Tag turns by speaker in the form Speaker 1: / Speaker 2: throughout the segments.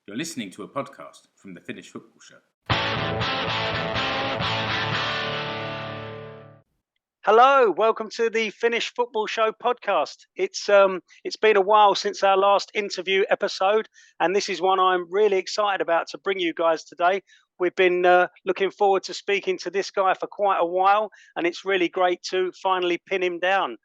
Speaker 1: You're listening to a podcast from the Finnish Football Show.
Speaker 2: Hello, welcome to the Finnish Football Show podcast. It's been a while since our last interview episode, and this is one I'm really excited about to bring you guys today. We've been looking forward to speaking to this guy for quite a while, and it's really great to finally pin him down.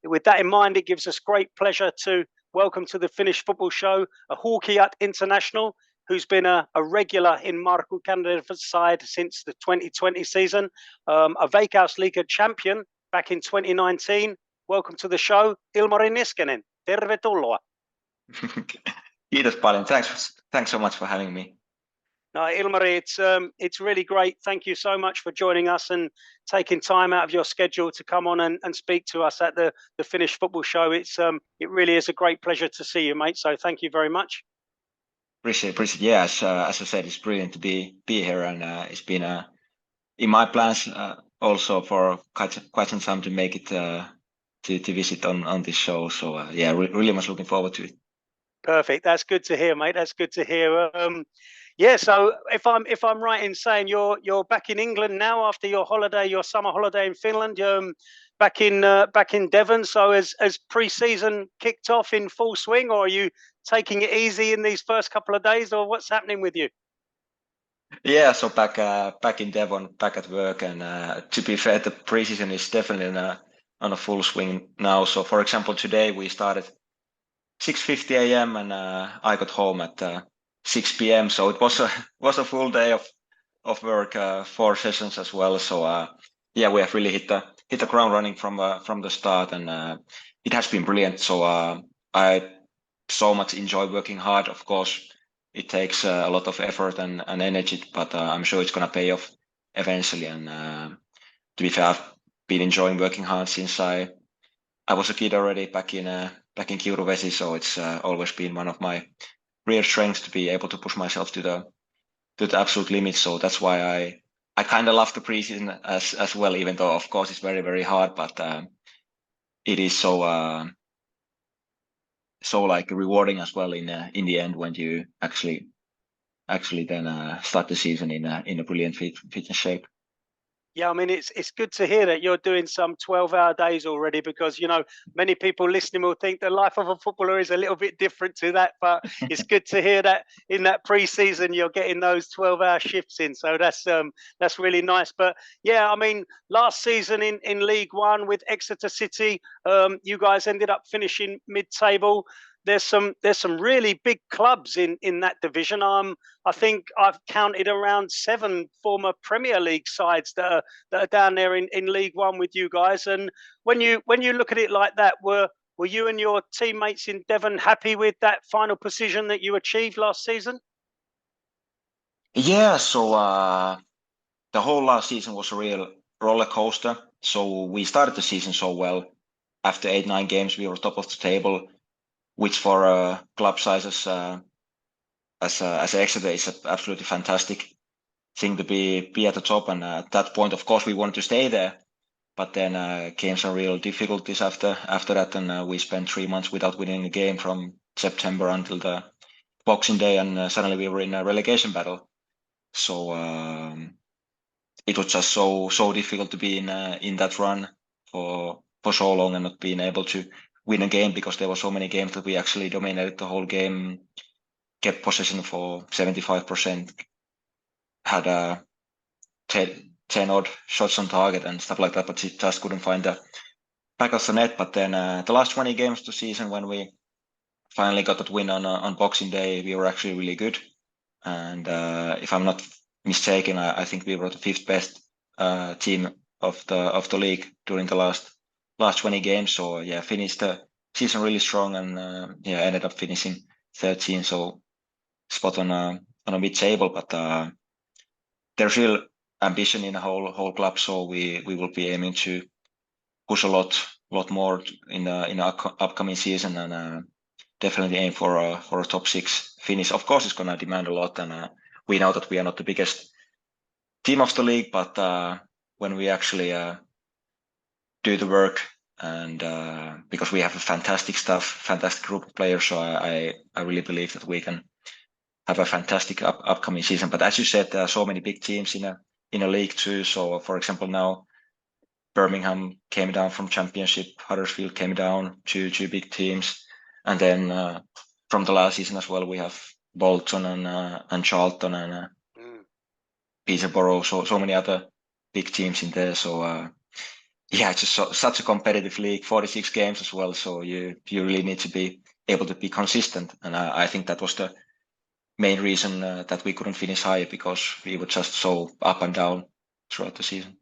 Speaker 2: With that in mind, it gives us great pleasure to welcome to the Finnish Football Show a Huuhkaja international who's been a regular in Markku Kanerva's side since the 2020 season, a Veikkausliiga champion back in 2019. Welcome to the show, Ilmari Niskanen. Tervetuloa.
Speaker 3: Kiitos paljon. Thanks so much for having me.
Speaker 2: No, Ilmari, it's really great. Thank you so much for joining us and taking time out of your schedule to come on and speak to us at the Finnish Football Show. It really is a great pleasure to see you, mate. So thank you very much.
Speaker 3: Appreciate. Yeah, as I said, it's brilliant to be here, and it's been in my plans also for quite some time to make it to visit on this show. So yeah, really much looking forward to it.
Speaker 2: Perfect. That's good to hear, mate. That's good to hear. Yeah. So if I'm right in saying you're back in England now after your summer holiday in Finland, back in Devon. So has pre-season kicked off in full swing, or are you taking it easy in these first couple of days, or what's happening with you?
Speaker 3: Yeah, so back in Devon, back at work, and to be fair, the pre-season is definitely on a full swing now. So for example, today we started 6:50 a.m. and I got home at 6 p.m. So it was a full day of work, 4 sessions as well. So yeah, we have really hit the ground running from the start, and it has been brilliant. So I so much enjoy working hard. Of course, it takes a lot of effort and energy, but I'm sure it's gonna pay off eventually. And to be fair, I've been enjoying working hard since I was a kid already back in Kiuruvesi. So it's always been one of my real strengths to be able to push myself to the absolute limit. So that's why I kind of love the preseason as well, even though of course it's very, very hard, but it is so like rewarding as well in the end when you actually then start the season in a brilliant fitness shape.
Speaker 2: Yeah, I mean, it's good to hear that you're doing some 12-hour days already, because, many people listening will think the life of a footballer is a little bit different to that. But it's good to hear that in that pre-season you're getting those 12-hour shifts in. So that's really nice. But yeah, I mean, last season in League One with Exeter City, you guys ended up finishing mid-table. There's some really big clubs in that division. I think I've counted around 7 former Premier League sides that are down there in League One with you guys. And when you look at it like that, were you and your teammates in Devon happy with that final position that you achieved last season?
Speaker 3: Yeah, so the whole last season was a real roller coaster. So we started the season so well. After 8-9 games, we were top of the table, which for a club size as Exeter is an absolutely fantastic thing to be at the top. And at that point, of course, we wanted to stay there. But then came some real difficulties after that, and we spent 3 months without winning a game from September until the Boxing Day, and suddenly we were in a relegation battle. So it was just so difficult to be in that run for so long and not being able to win a game, because there were so many games that we actually dominated the whole game, kept possession for 75%, had 10 odd shots on target and stuff like that, but it just couldn't find the back of the net. But then the last 20 games of the season, when we finally got that win on Boxing Day, we were actually really good. And if I'm not mistaken, I think we were the 5th best team of the league during the last 20 games. So yeah, finished the season really strong, and yeah, ended up finishing 13. So spot on a mid-table, but there's real ambition in the whole club. So we will be aiming to push a lot more in the upcoming season, and definitely aim for a top 6 finish. Of course, it's going to demand a lot, and we know that we are not the biggest team of the league, but when we actually do the work, and because we have a fantastic staff, fantastic group of players, so I really believe that we can have a fantastic upcoming season. But as you said, there are so many big teams in a league too. So, for example, now Birmingham came down from Championship, Huddersfield came down, two big teams, and then from the last season as well, we have Bolton and Charlton and Peterborough. So many other big teams in there. So it's just such a competitive league, 46 games as well. So you really need to be able to be consistent, and I think that was the main reason that we couldn't finish higher, because we were just so up and down throughout the season.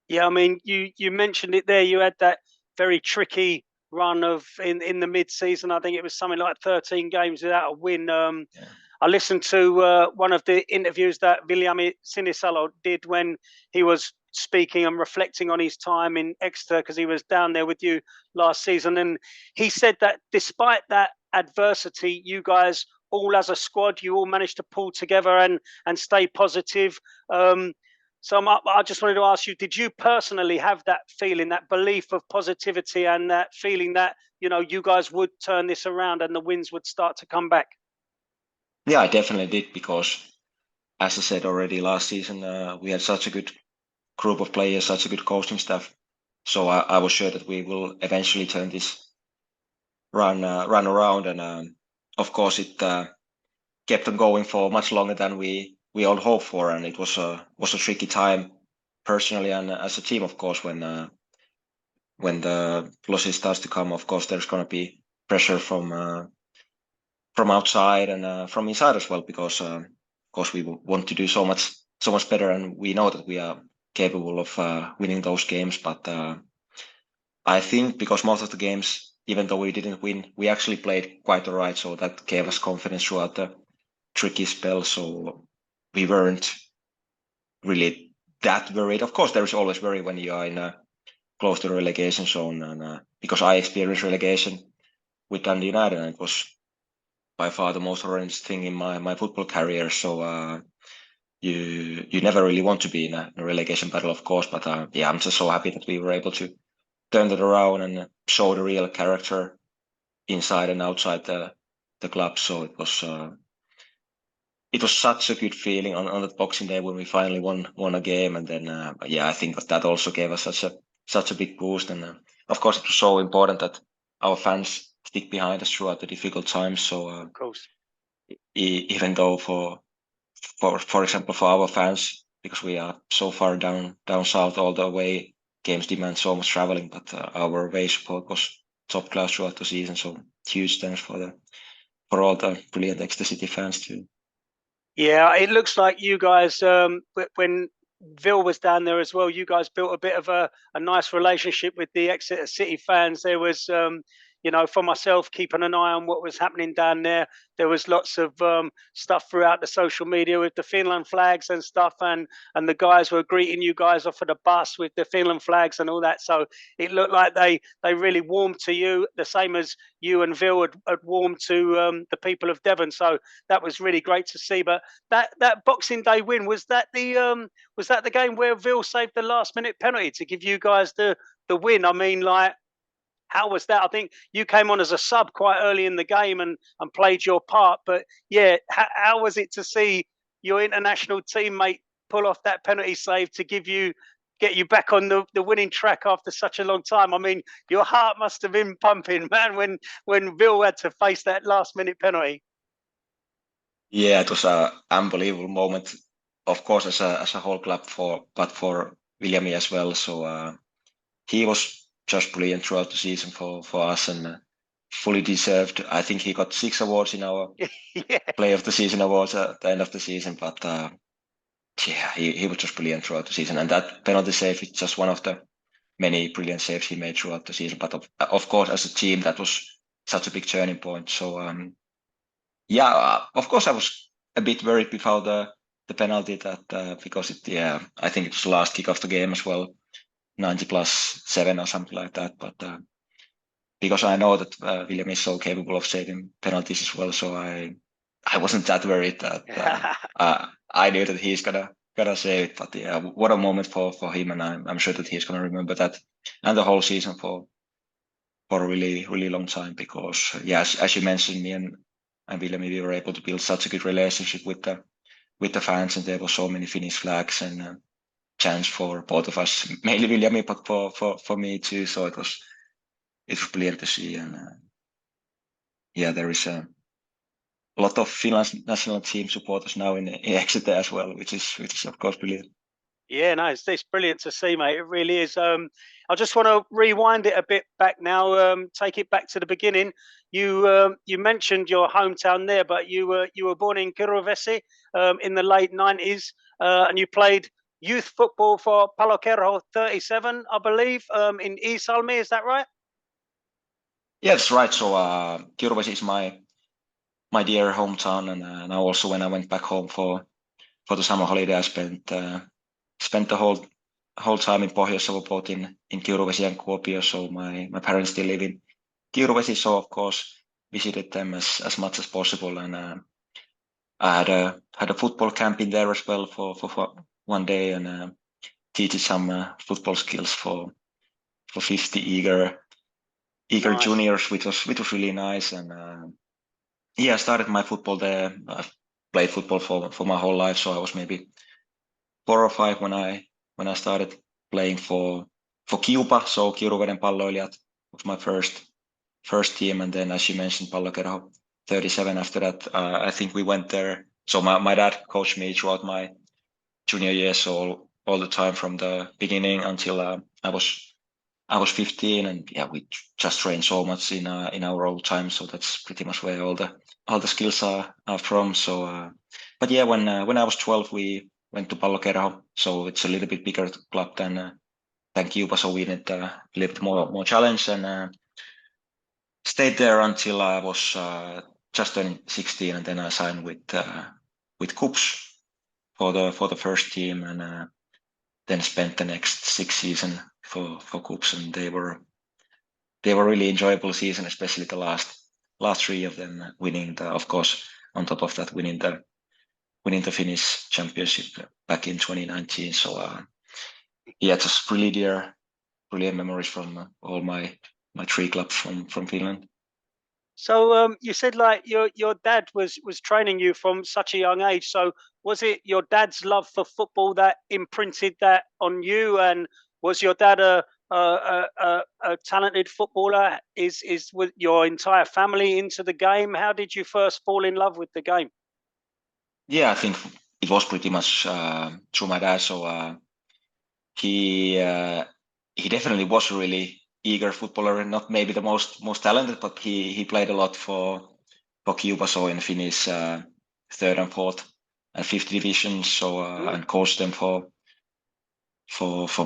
Speaker 2: Yeah, I mean, you mentioned it there. You had that very tricky run of in the mid-season. I think it was something like 13 games without a win. I listened to one of the interviews that Ilmari Niskanen did when he was speaking and reflecting on his time in Exeter, because he was down there with you last season. And he said that despite that adversity, you guys all as a squad, you all managed to pull together and stay positive. So I just wanted to ask you, did you personally have that feeling, that belief of positivity and that feeling that, you guys would turn this around and the wins would start to come back?
Speaker 3: Yeah, I definitely did, because as I said already last season, we had such a good group of players, such a good coaching staff. So I was sure that we will eventually turn this run around. And of course, it kept on going for much longer than we all hoped for, and it was a tricky time personally and as a team. Of course, when the losses starts to come, of course there's going to be pressure from outside and from inside as well, because of course we want to do so much better, and we know that we are capable of winning those games. But I think because most of the games, even though we didn't win, we actually played quite all right, so that gave us confidence throughout the tricky spell. So we weren't really that worried. Of course, there is always worry when you are close to the relegation zone, and because I experienced relegation with Dundee United, and it was by far the most horrendous thing in my football career. So you never really want to be in a relegation battle, of course. But I'm just so happy that we were able to turn that around and show the real character inside and outside the club. So it was such a good feeling on that Boxing Day when we finally won a game, and then I think that also gave us such a big boost. And of course, it was so important that our fans stick behind us throughout the difficult times. So
Speaker 2: of course,
Speaker 3: even though for example for our fans, because we are so far down south, all the away games demand so much traveling, but our away support was top class throughout the season. So huge thanks for all the brilliant Exeter City fans too.
Speaker 2: Yeah, it looks like you guys, when Vil was down there as well, you guys built a bit of a nice relationship with the Exeter City fans. There was, for myself, keeping an eye on what was happening down there. There was lots of stuff throughout the social media with the Finland flags and stuff, and the guys were greeting you guys off of the bus with the Finland flags and all that. So it looked like they really warmed to you, the same as you and Vil had warmed to the people of Devon. So that was really great to see. But that Boxing Day win, was that the game where Vil saved the last minute penalty to give you guys the win? I mean, like, how was that? I think you came on as a sub quite early in the game and played your part. But yeah, how was it to see your international teammate pull off that penalty save to get you back on the winning track after such a long time? I mean, your heart must have been pumping, man, when Vil had to face that last minute penalty.
Speaker 3: Yeah, it was an unbelievable moment, of course, as a whole club, but for Ilmari as well. So he was just brilliant throughout the season for us, and fully deserved. I think he got 6 awards in our Player of the Season awards at the end of the season. But he was just brilliant throughout the season, and that penalty save is just one of the many brilliant saves he made throughout the season. But of course, as a team, that was such a big turning point. So of course, I was a bit worried before the penalty, that because I think it was the last kick of the game as well, 90+7 or something like that. But because I know that Ilmari is so capable of saving penalties as well, so I wasn't that worried that I knew that he's gonna save it. But what a moment for him, and I'm sure that he's gonna remember that and the whole season for a really, really long time. Because as you mentioned, me and Viljami, we were able to build such a good relationship with the fans, and there were so many Finnish flags and chants for both of us, mainly Viljami, but for me too. So it was brilliant to see, and there is a lot of Finland's national team supporters now in Exeter as well, which is of course brilliant.
Speaker 2: Yeah, no, it's brilliant to see, mate. It really is. I just want to rewind it a bit back now. Take it back to the beginning. You mentioned your hometown there, but you were born in Kiruvesi in the late 90s, and you played youth football for Palokerho 37, I believe, in Iisalmi. Is that right?
Speaker 3: Yeah, that's right. So Kiruvesi is my dear hometown, and now also when I went back home for the summer holiday, I spent the whole time in Pohjois-Savo, both in Kiruvesi and Kuopio. So my parents still live in Kiruvesi, so of course visited them as much as possible, and I had a football camp in there as well for one day, and teach some football skills for 50 eager
Speaker 2: Nice.
Speaker 3: juniors, which was really nice. And I started my football there. I've played football for my whole life, so I was maybe 4 or 5 when I started playing for KuPS, so Kiruveden Palloilijat was my first team, and then as you mentioned, Pallokerho 37 after that. I think we went there. So my dad coached me throughout my junior years, so all the time from the beginning until I was 15, and we just trained so much in our old time. So that's pretty much where all the skills are from. So, but when I was 12, we went to Pallokerho, so it's a little bit bigger club than KuPS, so we needed a little bit more challenge, and stayed there until I was just turning 16, and then I signed with KuPS for the first team, and then spent the next 6 seasons for KuPS, and they were really enjoyable season, especially the last 3 of them, winning of course on top of that winning the Finnish championship back in 2019. So just really dear brilliant memories from all my 3 clubs from Finland.
Speaker 2: So you said like your dad was training you from such a young age. So was it your dad's love for football that imprinted that on you? And was your dad a talented footballer? Is with your entire family into the game? How did you first fall in love with the game?
Speaker 3: Yeah, I think it was pretty much through my dad. So he definitely was a really eager footballer, not maybe the most talented, but he played a lot for KuPS, so in Finnish 3rd and 4th and 5th division. So and coached them for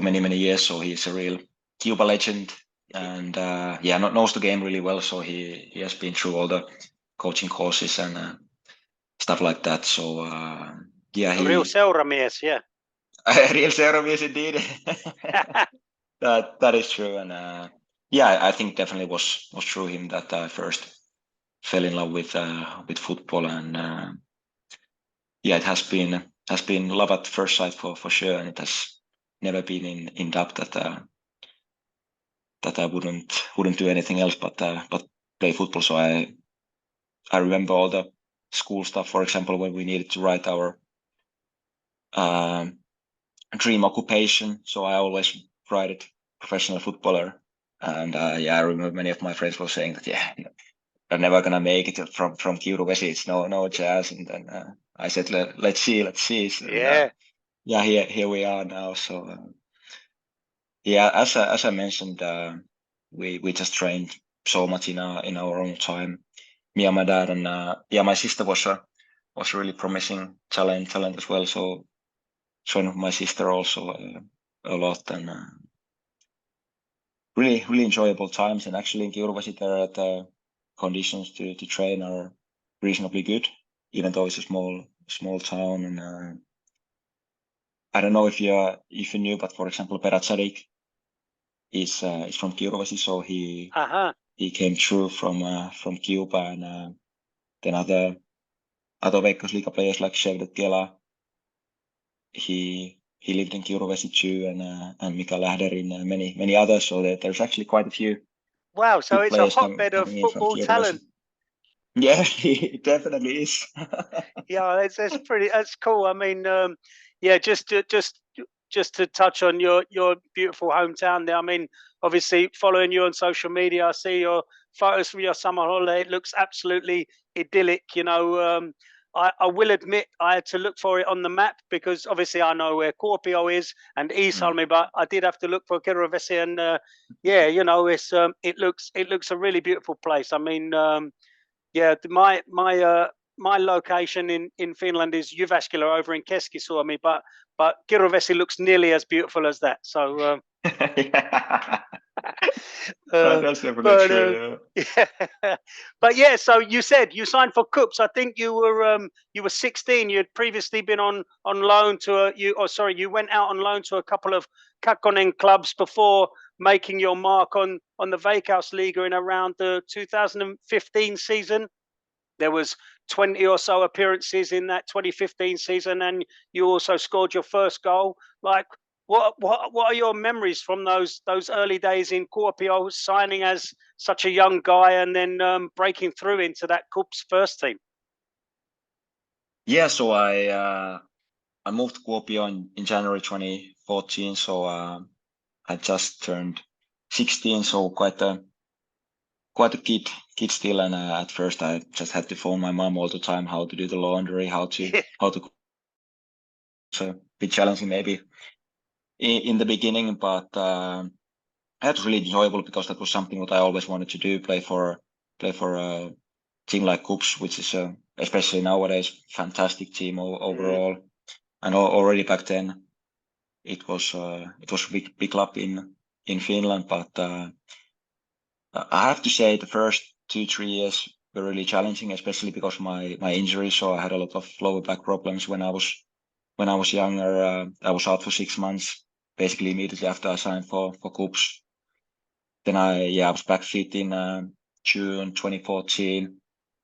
Speaker 3: many years. So he's a real KuPS legend, and knows the game really well. So he has been through all the coaching courses and stuff like that. So
Speaker 2: a real seuramies, yeah.
Speaker 3: A real seuramies indeed. That is true, and I think definitely was through him that I first fell in love with football, and it has been love at first sight for sure, and it has never been in doubt that I wouldn't do anything else but play football. So I remember all the school stuff, for example, when we needed to write our dream occupation. So I always write it professional footballer, and I remember many of my friends were saying that I'm never gonna make it from Kiruvesi. It's no chance. And then I said let's see. So, here we are now. So as I mentioned, we just trained so much in our own time, me and my dad, and my sister was a really promising talent as well. So joined my sister also a lot, and really enjoyable times. And actually in Kiruvesi there the conditions to train are reasonably good, even though it's a small town. And I don't know if you knew, but for example, Peratsadik is from Kiruvesi, so he came through from KuPS, and then other Veikkausliiga players like Shevdet Kela, he lived in Kiruvesi too, and Mika Lähderin and many others. So there's actually quite a few.
Speaker 2: Wow, so it's a hotbed of football talent.
Speaker 3: Yeah, it definitely is.
Speaker 2: Yeah, that's cool. I mean, yeah, just to touch on your beautiful hometown there. I mean, obviously following you on social media, I see your photos from your summer holiday. It looks absolutely idyllic. I will admit I had to look for it on the map because obviously I know where Kuopio is and Iisalmi, but I did have to look for Kiruvesi, and yeah, it looks a really beautiful place. I mean, yeah, my location in Finland is Jyväskylä over in Keski-Suomi, but Kiruvesi looks nearly as beautiful as that. So
Speaker 3: Yeah.
Speaker 2: Uh,
Speaker 3: That's definitely
Speaker 2: but
Speaker 3: true.
Speaker 2: yeah. But yeah, so you said you signed for KuPS. I think you were 16. You had previously been on loan to you went out on loan to a couple of Kakkonen clubs before making your mark on the Veikkausliiga in around the 2015 season. There was 20 or so appearances in that 2015 season, and you also scored your first goal. Like, what are your memories from those early days in Kuopio, signing as such a young guy and then breaking through into that KuPS first team?
Speaker 3: Yeah, so I moved to Kuopio in January 2014. So I just turned 16, so quite a kid still. And at first I just had to phone my mom all the time how to do the laundry, how to so a bit challenging maybe in the beginning, but it was really enjoyable because that was something that I always wanted to do, play for a team like KuPS, which is especially nowadays fantastic team overall. And already back then it was a big club in Finland, but I have to say the first 2-3 years were really challenging, especially because of my injury. So I had a lot of lower back problems when I was younger. I was out for 6 months, basically immediately after I signed for KuPS. Then I was back fit in June 2014,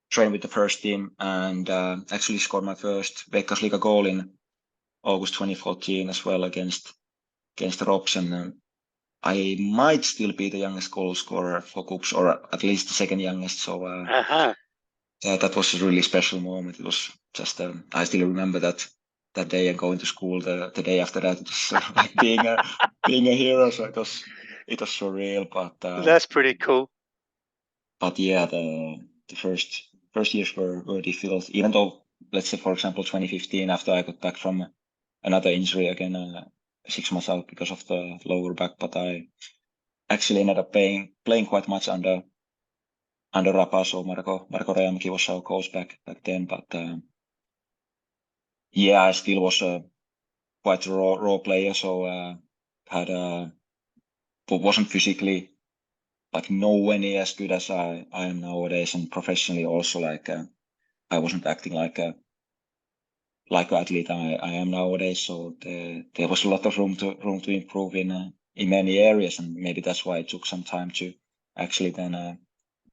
Speaker 3: trained with the first team, and actually scored my first Veikkausliiga goal in August 2014 as well against Rops. And I might still be the youngest goal scorer for KuPS, or at least the second youngest. So that was a really special moment. It was just I still remember that day and going to school the day after that. It was like being a hero. So it was surreal, but
Speaker 2: That's pretty cool.
Speaker 3: But yeah, the first years were difficult. Even though, let's say, for example, 2015, after I got back from another injury again, 6 months out because of the lower back, but I actually ended up playing quite much under Rapa. So Marko Rajamäki was our coach back then. But yeah, I still was quite a raw player. So had but wasn't physically like nowhere near as good as I am nowadays, and professionally also like I wasn't acting like an athlete I am nowadays. So there was a lot of room to improve in many areas, and maybe that's why it took some time to actually then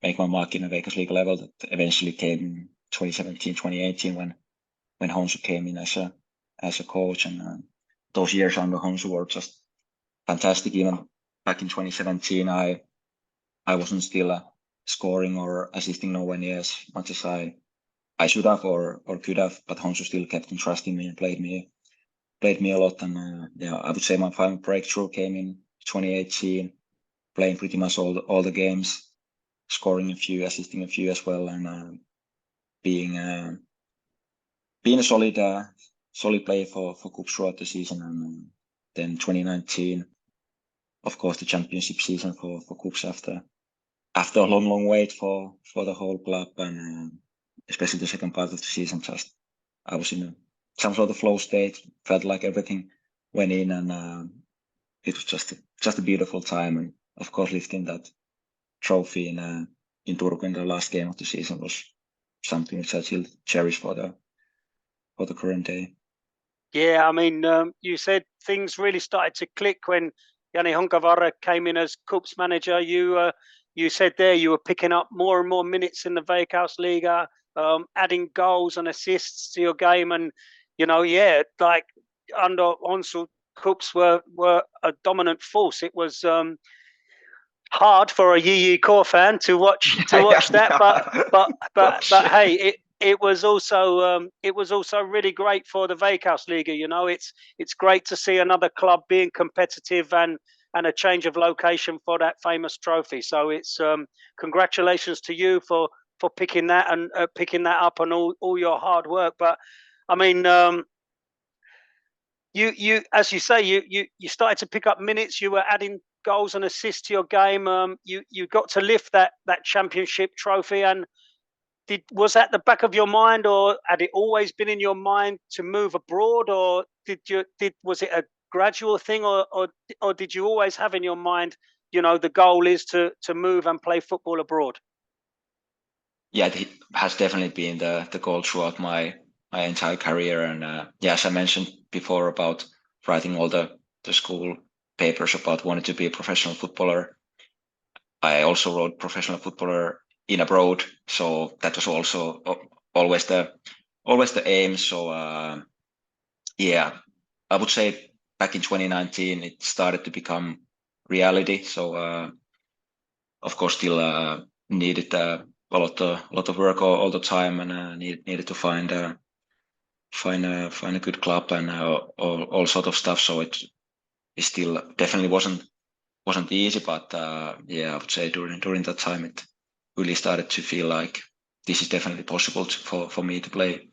Speaker 3: make my mark in a Veikkausliiga level that eventually came in 2017, 2018 when Honsu came in as a coach, and those years under Honsu were just fantastic. Even back in 2017, I wasn't still scoring or assisting nowhere near as much as I should have or could have, but Honsu still kept entrusting me and played me a lot. And yeah, I would say my final breakthrough came in 2018, playing pretty much all the games, scoring a few, assisting a few as well, and being a solid player for KuPS throughout the season. And then 2019, of course, the championship season for KuPS after a long wait for the whole club, and especially the second part of the season, just I was in some sort of flow state, felt like everything went in, and it was just a beautiful time. And of course, lifting that trophy in Turku in the last game of the season was something which I still cherish for the current day.
Speaker 2: Yeah, I mean, you said things really started to click when Jani Honkavara came in as KuPS manager. You said there you were picking up more and more minutes in the Veikkausliiga, adding goals and assists to your game, and yeah, like under Honsu, KuPS were a dominant force. It was hard for a Yi core fan to watch that, but hey, it was also really great for the Veikkausliiga. You know, it's great to see another club being competitive and a change of location for that famous trophy. So it's congratulations to you for picking that and picking that up and all your hard work. But I mean, you as you say, you started to pick up minutes. You were adding goals and assists to your game. You got to lift that championship trophy. And was that the back of your mind, or had it always been in your mind to move abroad, or was it a gradual thing, or did you always have in your mind, you know, the goal is to move and play football abroad?
Speaker 3: Yeah, it has definitely been the goal throughout my entire career. And as I mentioned before about writing all the school papers about wanting to be a professional footballer, I also wrote professional footballer in abroad. So that was also always the aim. So I would say back in 2019 it started to become reality. So of course still needed a lot of work all the time, and needed to find a good club and all sort of stuff. So it still definitely wasn't easy, but I would say during that time it really started to feel like this is definitely possible for me to play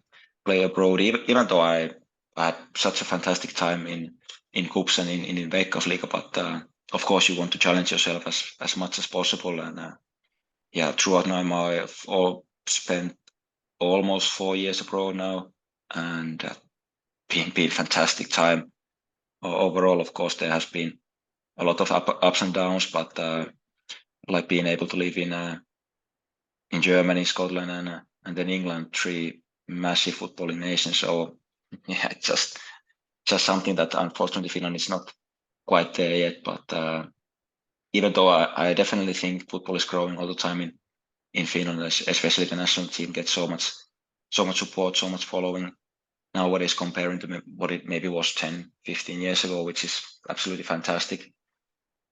Speaker 3: abroad, even though I had such a fantastic time in KuPS and in Veikkausliiga. But of course you want to challenge yourself as much as possible. And throughout my I've spent almost 4 years abroad now, and been fantastic time overall. Of course there has been a lot of ups and downs, but like being able to live in Germany, Scotland, and then England, 3 massive footballing nations. So yeah, it's just something that unfortunately Finland is not quite there yet. But even though I definitely think football is growing all the time in Finland, especially the national team gets so much support, so much following nowadays comparing to what it maybe was 10, 15 years ago, which is absolutely fantastic.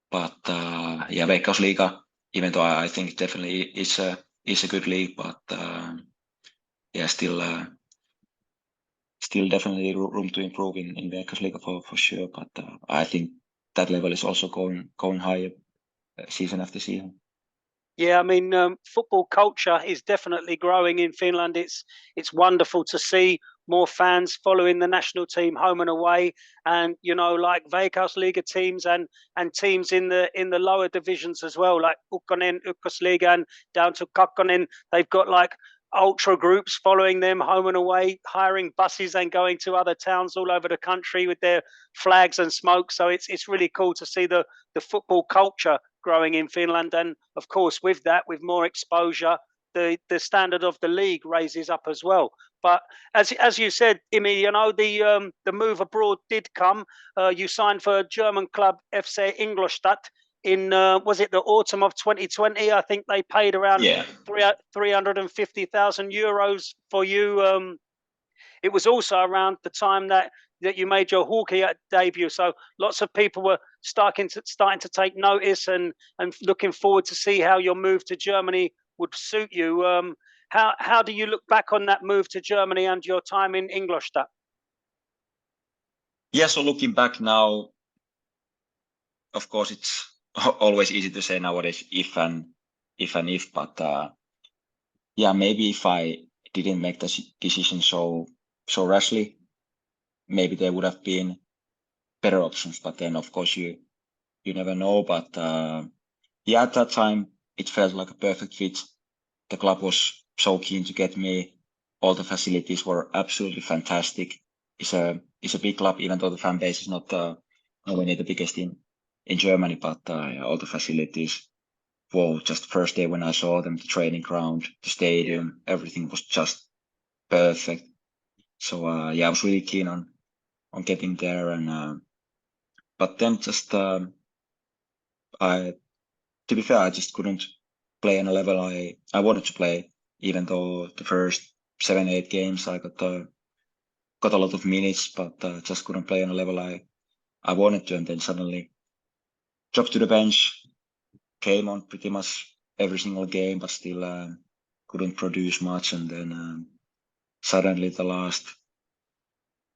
Speaker 3: But Veikkausliiga, even though I think definitely is a good league, but still definitely room to improve in Veikkausliiga for sure. But I think that level is also going higher season after season.
Speaker 2: Yeah, I mean, football culture is definitely growing in Finland. It's wonderful to see more fans following the national team home and away, and you know, like Veikkausliiga teams and teams in the lower divisions as well, like Ukkonen, Ykkösliiga, and down to Kakkonen. They've got like ultra groups following them home and away, hiring buses and going to other towns all over the country with their flags and smoke. So it's really cool to see the football culture growing in Finland. And of course, with that, with more exposure, the standard of the league raises up as well. But as you said, Immi, you know, the move abroad did come. You signed for German club FC Inglostadt in was it the autumn of 2020? I think they paid around 350,000 euros for you. It was also around the time that you made your Huuhkaja debut. So lots of people were starting to take notice and looking forward to see how your move to Germany would suit you. How do you look back on that move to Germany and your time in Ingolstadt?
Speaker 3: Yeah, so looking back now, of course, it's always easy to say nowadays if, but maybe if I didn't make the decision so rashly, maybe there would have been better options. But then, of course, you never know. But at that time, it felt like a perfect fit. The club was so keen to get me. All the facilities were absolutely fantastic. It's a big club, even though the fan base is not nowhere near the biggest in Germany. But all the facilities. Whoa, just the first day when I saw them, the training ground, the stadium, everything was just perfect. So I was really keen on getting there. And but then just to be fair, I just couldn't play on a level I wanted to play, even though the first 7-8 games I got a lot of minutes, but just couldn't play on a level I wanted to. And then suddenly dropped to the bench, came on pretty much every single game, but still couldn't produce much. And then suddenly the last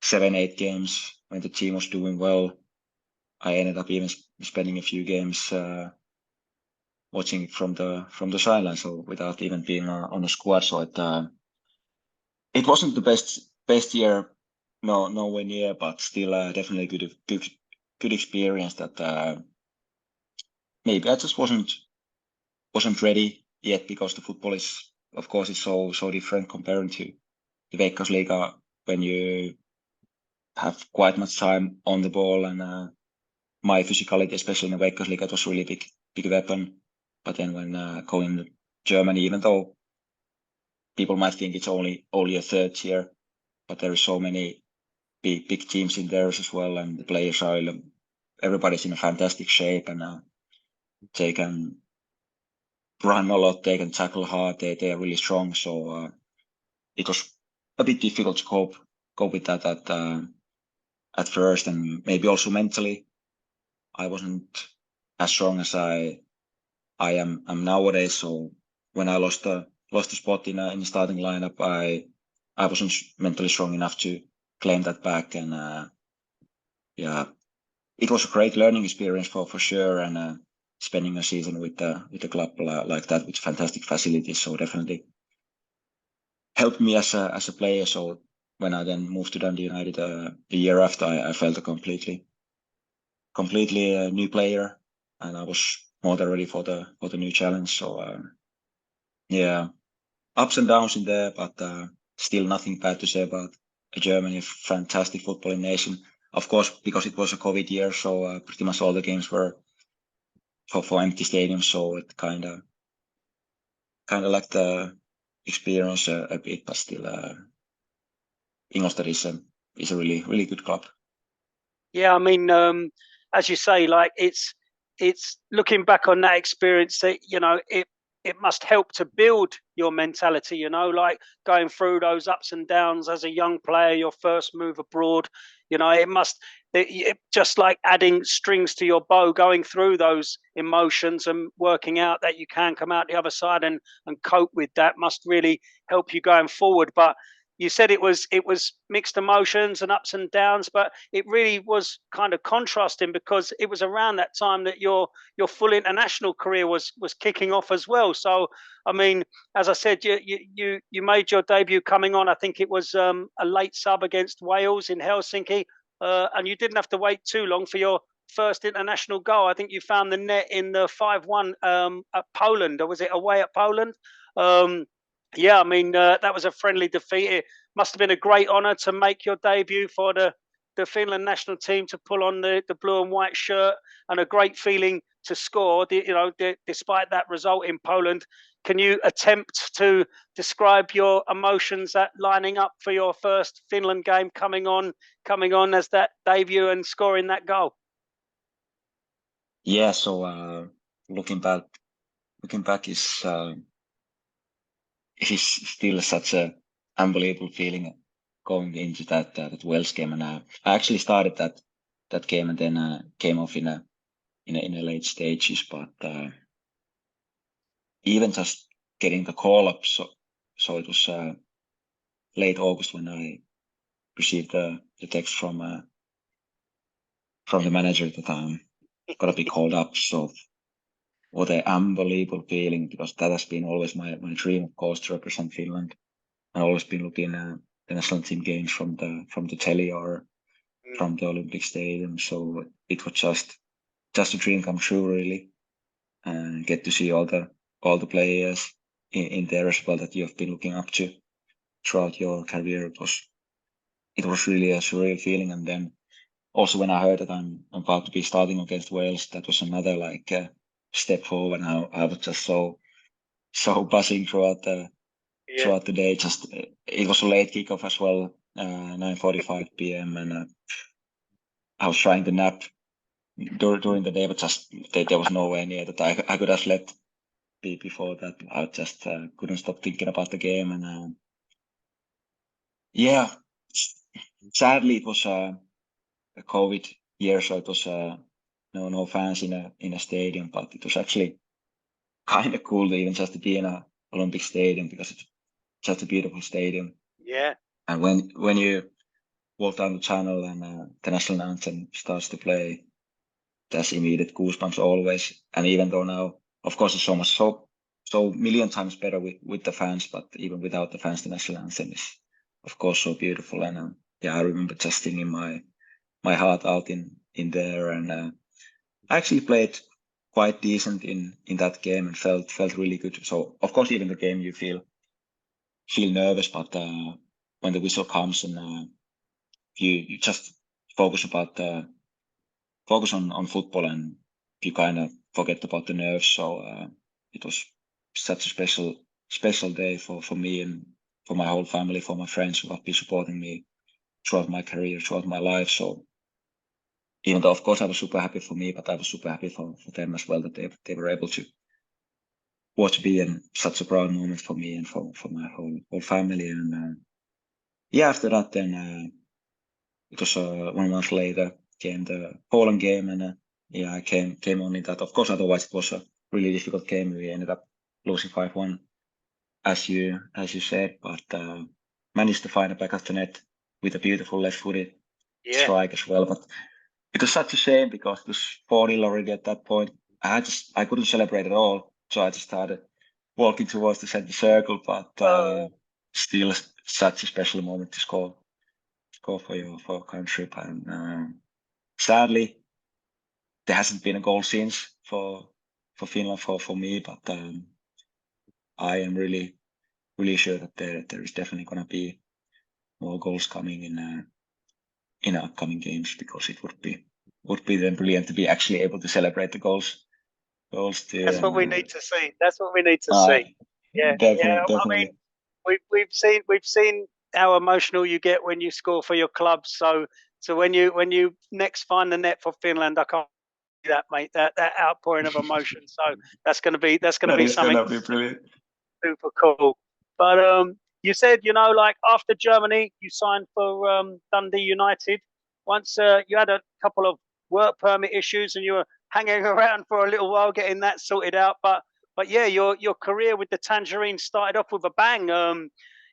Speaker 3: 7-8 games, when the team was doing well, I ended up even spending a few games watching from the sideline, so without even being on a squad. So it wasn't the best year, nowhere near, but still definitely good experience. That maybe I just wasn't ready yet, because the football is, of course, it's so different comparing to the Veikkausliiga, when you have quite much time on the ball, and my physicality, especially in the Veikkausliiga, it was really big weapon. But then when going to Germany, even though people might think it's only a third year, but there are so many big teams in there as well, and the players are, everybody's in a fantastic shape, and they can run a lot, they can tackle hard, they are really strong. So it was a bit difficult to cope with that at first, and maybe also mentally I wasn't as strong as I am nowadays. So when I lost the spot in the starting lineup, I wasn't mentally strong enough to claim that back. And yeah, it was a great learning experience for sure, and spending a season with the club like that, with fantastic facilities, so definitely helped me as a player. So when I then moved to Dundee United a year after, I felt a completely new player, and I was more than ready for the new challenge. So yeah, ups and downs in there, but still nothing bad to say about Germany. Fantastic footballing nation, of course, because it was a COVID year, so pretty much all the games were for empty stadiums. So it kind of like the experience a bit, but still Ingolstadt is a really good club.
Speaker 2: Yeah, I mean, as you say, like it's looking back on that experience, that it must help to build your mentality. Like going through those ups and downs as a young player, your first move abroad. It just like adding strings to your bow, going through those emotions and working out that you can come out the other side and cope with that must really help you going forward. But you said it was mixed emotions and ups and downs, but it really was kind of contrasting, because it was around that time that your full international career was kicking off as well. So I mean, as I said, you made your debut coming on, I think it was a late sub against Wales in Helsinki, and you didn't have to wait too long for your first international goal. I think you found the net in the 5-1 at Poland, or was it away at Poland? Yeah, I mean, that was a friendly defeat. It must have been a great honour to make your debut for the Finland national team, to pull on the blue and white shirt, and a great feeling to score, despite that result in Poland. Can you attempt to describe your emotions at lining up for your first Finland game, coming on as that debut and scoring that goal?
Speaker 3: Yeah, so looking back is it is still such a unbelievable feeling going into that Wales game, and I actually started that game, and then came off in a late stages. But even just getting the call up, so it was late August when I received the text from the manager that I'm gonna be called up. So what an unbelievable feeling, because that has been always my dream, of course, to represent Finland. I've always been looking at the national team games from the telly or from the Olympic Stadium. So it was just a dream come true, really, and get to see all the players in there as well that you have been looking up to throughout your career. It was really a surreal feeling. And then also when I heard that I'm about to be starting against Wales, that was another step forward. Now I was just so buzzing throughout the day. Just it was a late kickoff as well, 9:45 p.m. and I was trying to nap during the day, but just there was nowhere near that I could have slept before that. I just couldn't stop thinking about the game, and yeah, sadly it was a COVID year, so it was no fans in a stadium, but it was actually kind of cool to even just to be in a Olympic stadium because it's just a beautiful stadium.
Speaker 2: Yeah.
Speaker 3: And when you walk down the channel and the national anthem starts to play, there's immediate goosebumps always. And even though now, of course, it's so million times better with the fans, but even without the fans, the national anthem is, of course, so beautiful. And I remember just singing my heart out in there, and I actually played quite decent in that game and felt really good. So of course, even the game you feel nervous, but when the whistle comes and you just focus on football, and you kind of forget about the nerves. So it was such a special day for me and for my whole family, for my friends who have been supporting me throughout my career, throughout my life. So even though, of course, I was super happy for me, but I was super happy for them as well, that they were able to watch me, and such a proud moment for me and for my whole family. And after that, then it was 1 month later came the Poland game, and I came on in that. Of course, otherwise it was a really difficult game. We ended up losing 5-1, as you said, but managed to find a back of the net with a beautiful left-footed strike as well. But it was such a shame because it was 4-0 already at that point. I couldn't celebrate at all, so I just started walking towards the center circle. But still, such a special moment to score for your country. And sadly, there hasn't been a goal since for Finland for me. But I am really sure that there is definitely going to be more goals coming in upcoming games, because it would be then brilliant to be actually able to celebrate the goals too.
Speaker 2: That's what we need to see. That's what we need to see. Yeah,
Speaker 3: definitely.
Speaker 2: I mean, we've seen how emotional you get when you score for your club. So when you next find the net for Finland, I can't see that, mate. That outpouring of emotion. So that's going to be something
Speaker 3: brilliant.
Speaker 2: Super cool. But you said, like after Germany, you signed for Dundee United. Once you had a couple of work permit issues, and you were hanging around for a little while getting that sorted out. But yeah, your career with the Tangerines started off with a bang.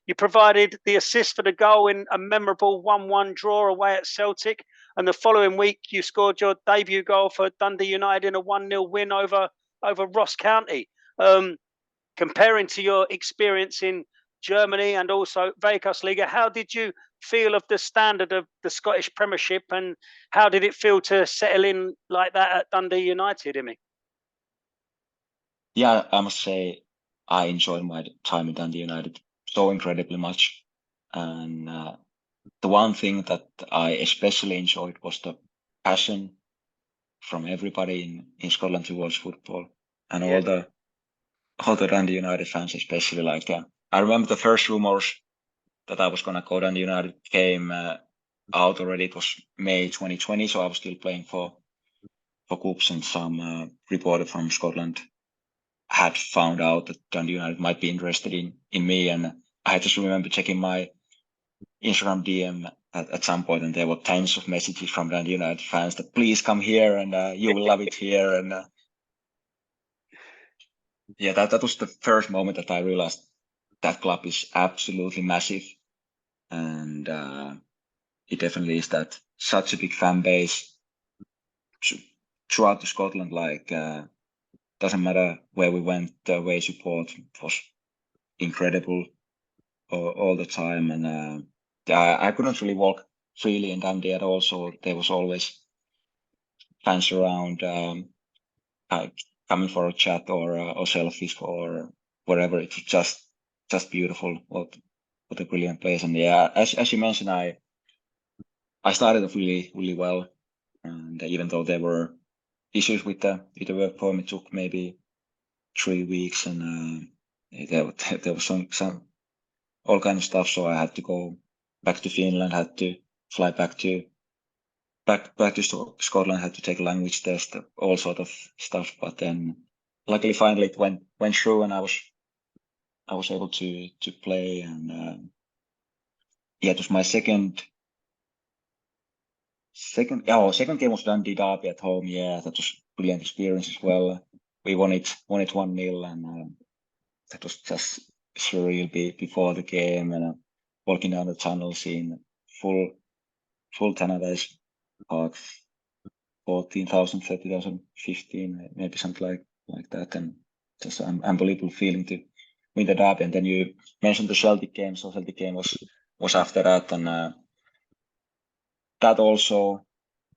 Speaker 2: You provided the assist for the goal in a memorable 1-1 draw away at Celtic, and the following week you scored your debut goal for Dundee United in a 1-0 win over Ross County. Comparing to your experience in Germany and also Veikkausliiga, how did you feel of the standard of the Scottish Premiership, and how did it feel to settle in like that at Dundee United, Immi?
Speaker 3: Yeah, I must say I enjoyed my time in Dundee United so incredibly much. And the one thing that I especially enjoyed was the passion from everybody in Scotland towards football, and all the Dundee United fans, especially. Like I remember the first rumors that I was gonna go Dundee United came out already. It was May 2020, so I was still playing for KuPS, and some reporter from Scotland had found out that Dundee United might be interested in me, and I just remember checking my Instagram DM at some point, and there were tons of messages from Dundee United fans that please come here, and you will love it here. And that was the first moment that I realized that club is absolutely massive, and it definitely is that. Such a big fan base throughout Scotland. Like doesn't matter where we went, the away support was incredible all the time. And I couldn't really walk freely in Dundee at all, so there was always fans around, coming for a chat or selfies or whatever. It was just beautiful. What a brilliant place. And as you mentioned, I started off really well, and even though there were issues with the work permit, it took maybe 3 weeks, and there was some all kind of stuff. So I had to go back to Finland, had to fly back to Scotland, had to take a language test, all sort of stuff. But then luckily finally it went through, and I was able to play. And it was my second game was Dundee Derby at home. Yeah, that was a brilliant experience as well. we won it 1-0, and that was just surreal before the game, and walking down the tunnel, seeing full Tangerines park, 14,000, 30,000, 15, maybe something like that, and just an unbelievable feeling to win the derby. And then you mentioned the Celtic game, so Celtic game was after that, and that also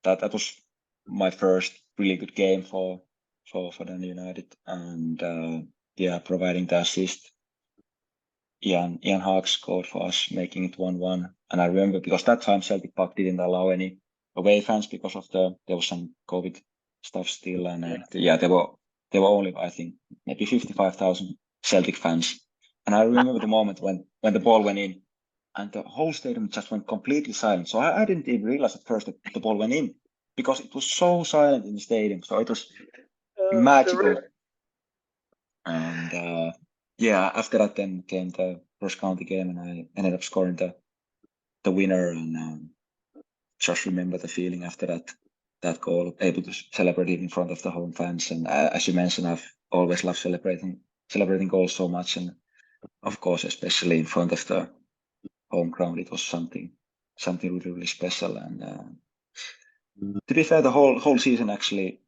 Speaker 3: that was my first really good game for Dundee United, and providing the assist. Ian Haag scored for us, making it 1-1. And I remember because that time Celtic Park didn't allow any away fans because of there was some COVID stuff still, and there were only, I think, maybe 55,000 Celtic fans. And I remember the moment when the ball went in, and the whole stadium just went completely silent. So I didn't even realize at first that the ball went in, because it was so silent in the stadium. So it was magical. And after that then came the cross-county game, and I ended up scoring the winner, and just remember the feeling after that goal, able to celebrate it in front of the home fans. And as you mentioned, I've always loved celebrating goals so much, and of course, especially in front of the home crowd, it was something really, really special. And to be fair, the whole season actually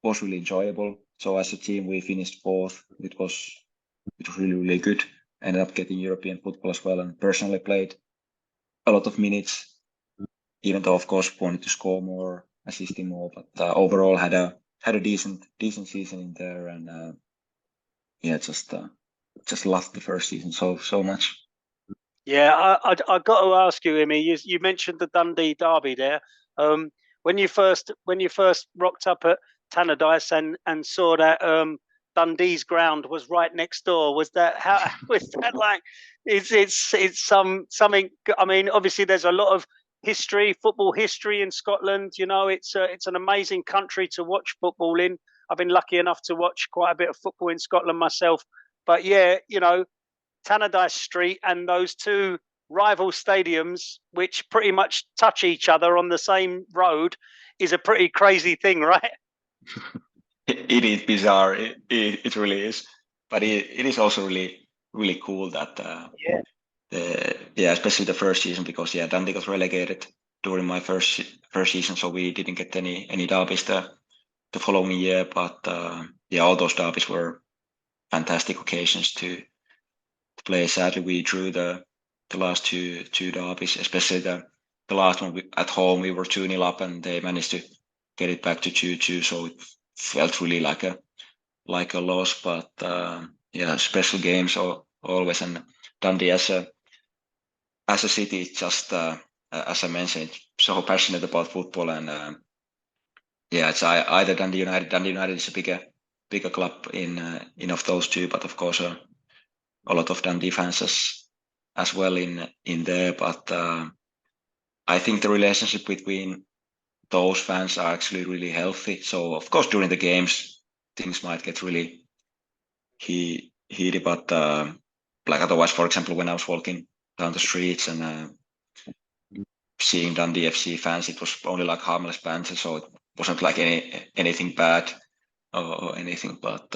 Speaker 3: was really enjoyable. So as a team, we finished fourth. It was really, really good. Ended up getting European football as well, and personally played a lot of minutes, even though of course wanted to score more, assisting more, but overall had a decent season in there, and just loved the first season so much.
Speaker 2: Yeah, I got to ask you, Immi. You mentioned the Dundee derby there. When you first rocked up at Tangerines and saw that Dundee's ground was right next door, was that like? It's something. I mean, obviously, there's a lot of football history in Scotland. You know, it's an amazing country to watch football in. I've been lucky enough to watch quite a bit of football in Scotland myself. But yeah, you know, Tangerines Street and those two rival stadiums, which pretty much touch each other on the same road, is a pretty crazy thing, right?
Speaker 3: It is bizarre. It really is, but it is also really, really cool that especially the first season, because Dundee got relegated during my first season, so we didn't get any derbies the following year. But all those derbies were fantastic occasions to play. Sadly, we drew the last two derbies, especially the last one at home. We were 2-0 up, and they managed to get it back to 2-2. So it felt really like a loss. But special games always, and Dundee as a city, it's just as I mentioned, so passionate about football, and it's either Dundee United. Dundee United is a bigger club in of those two, but of course a lot of Dundee fans as well in there. But I think the relationship between those fans are actually really healthy. So of course during the games things might get really heated, but like otherwise, for example, when I was walking down the streets and seeing Dundee FC fans, it was only like harmless banter, so it wasn't like anything bad or anything. But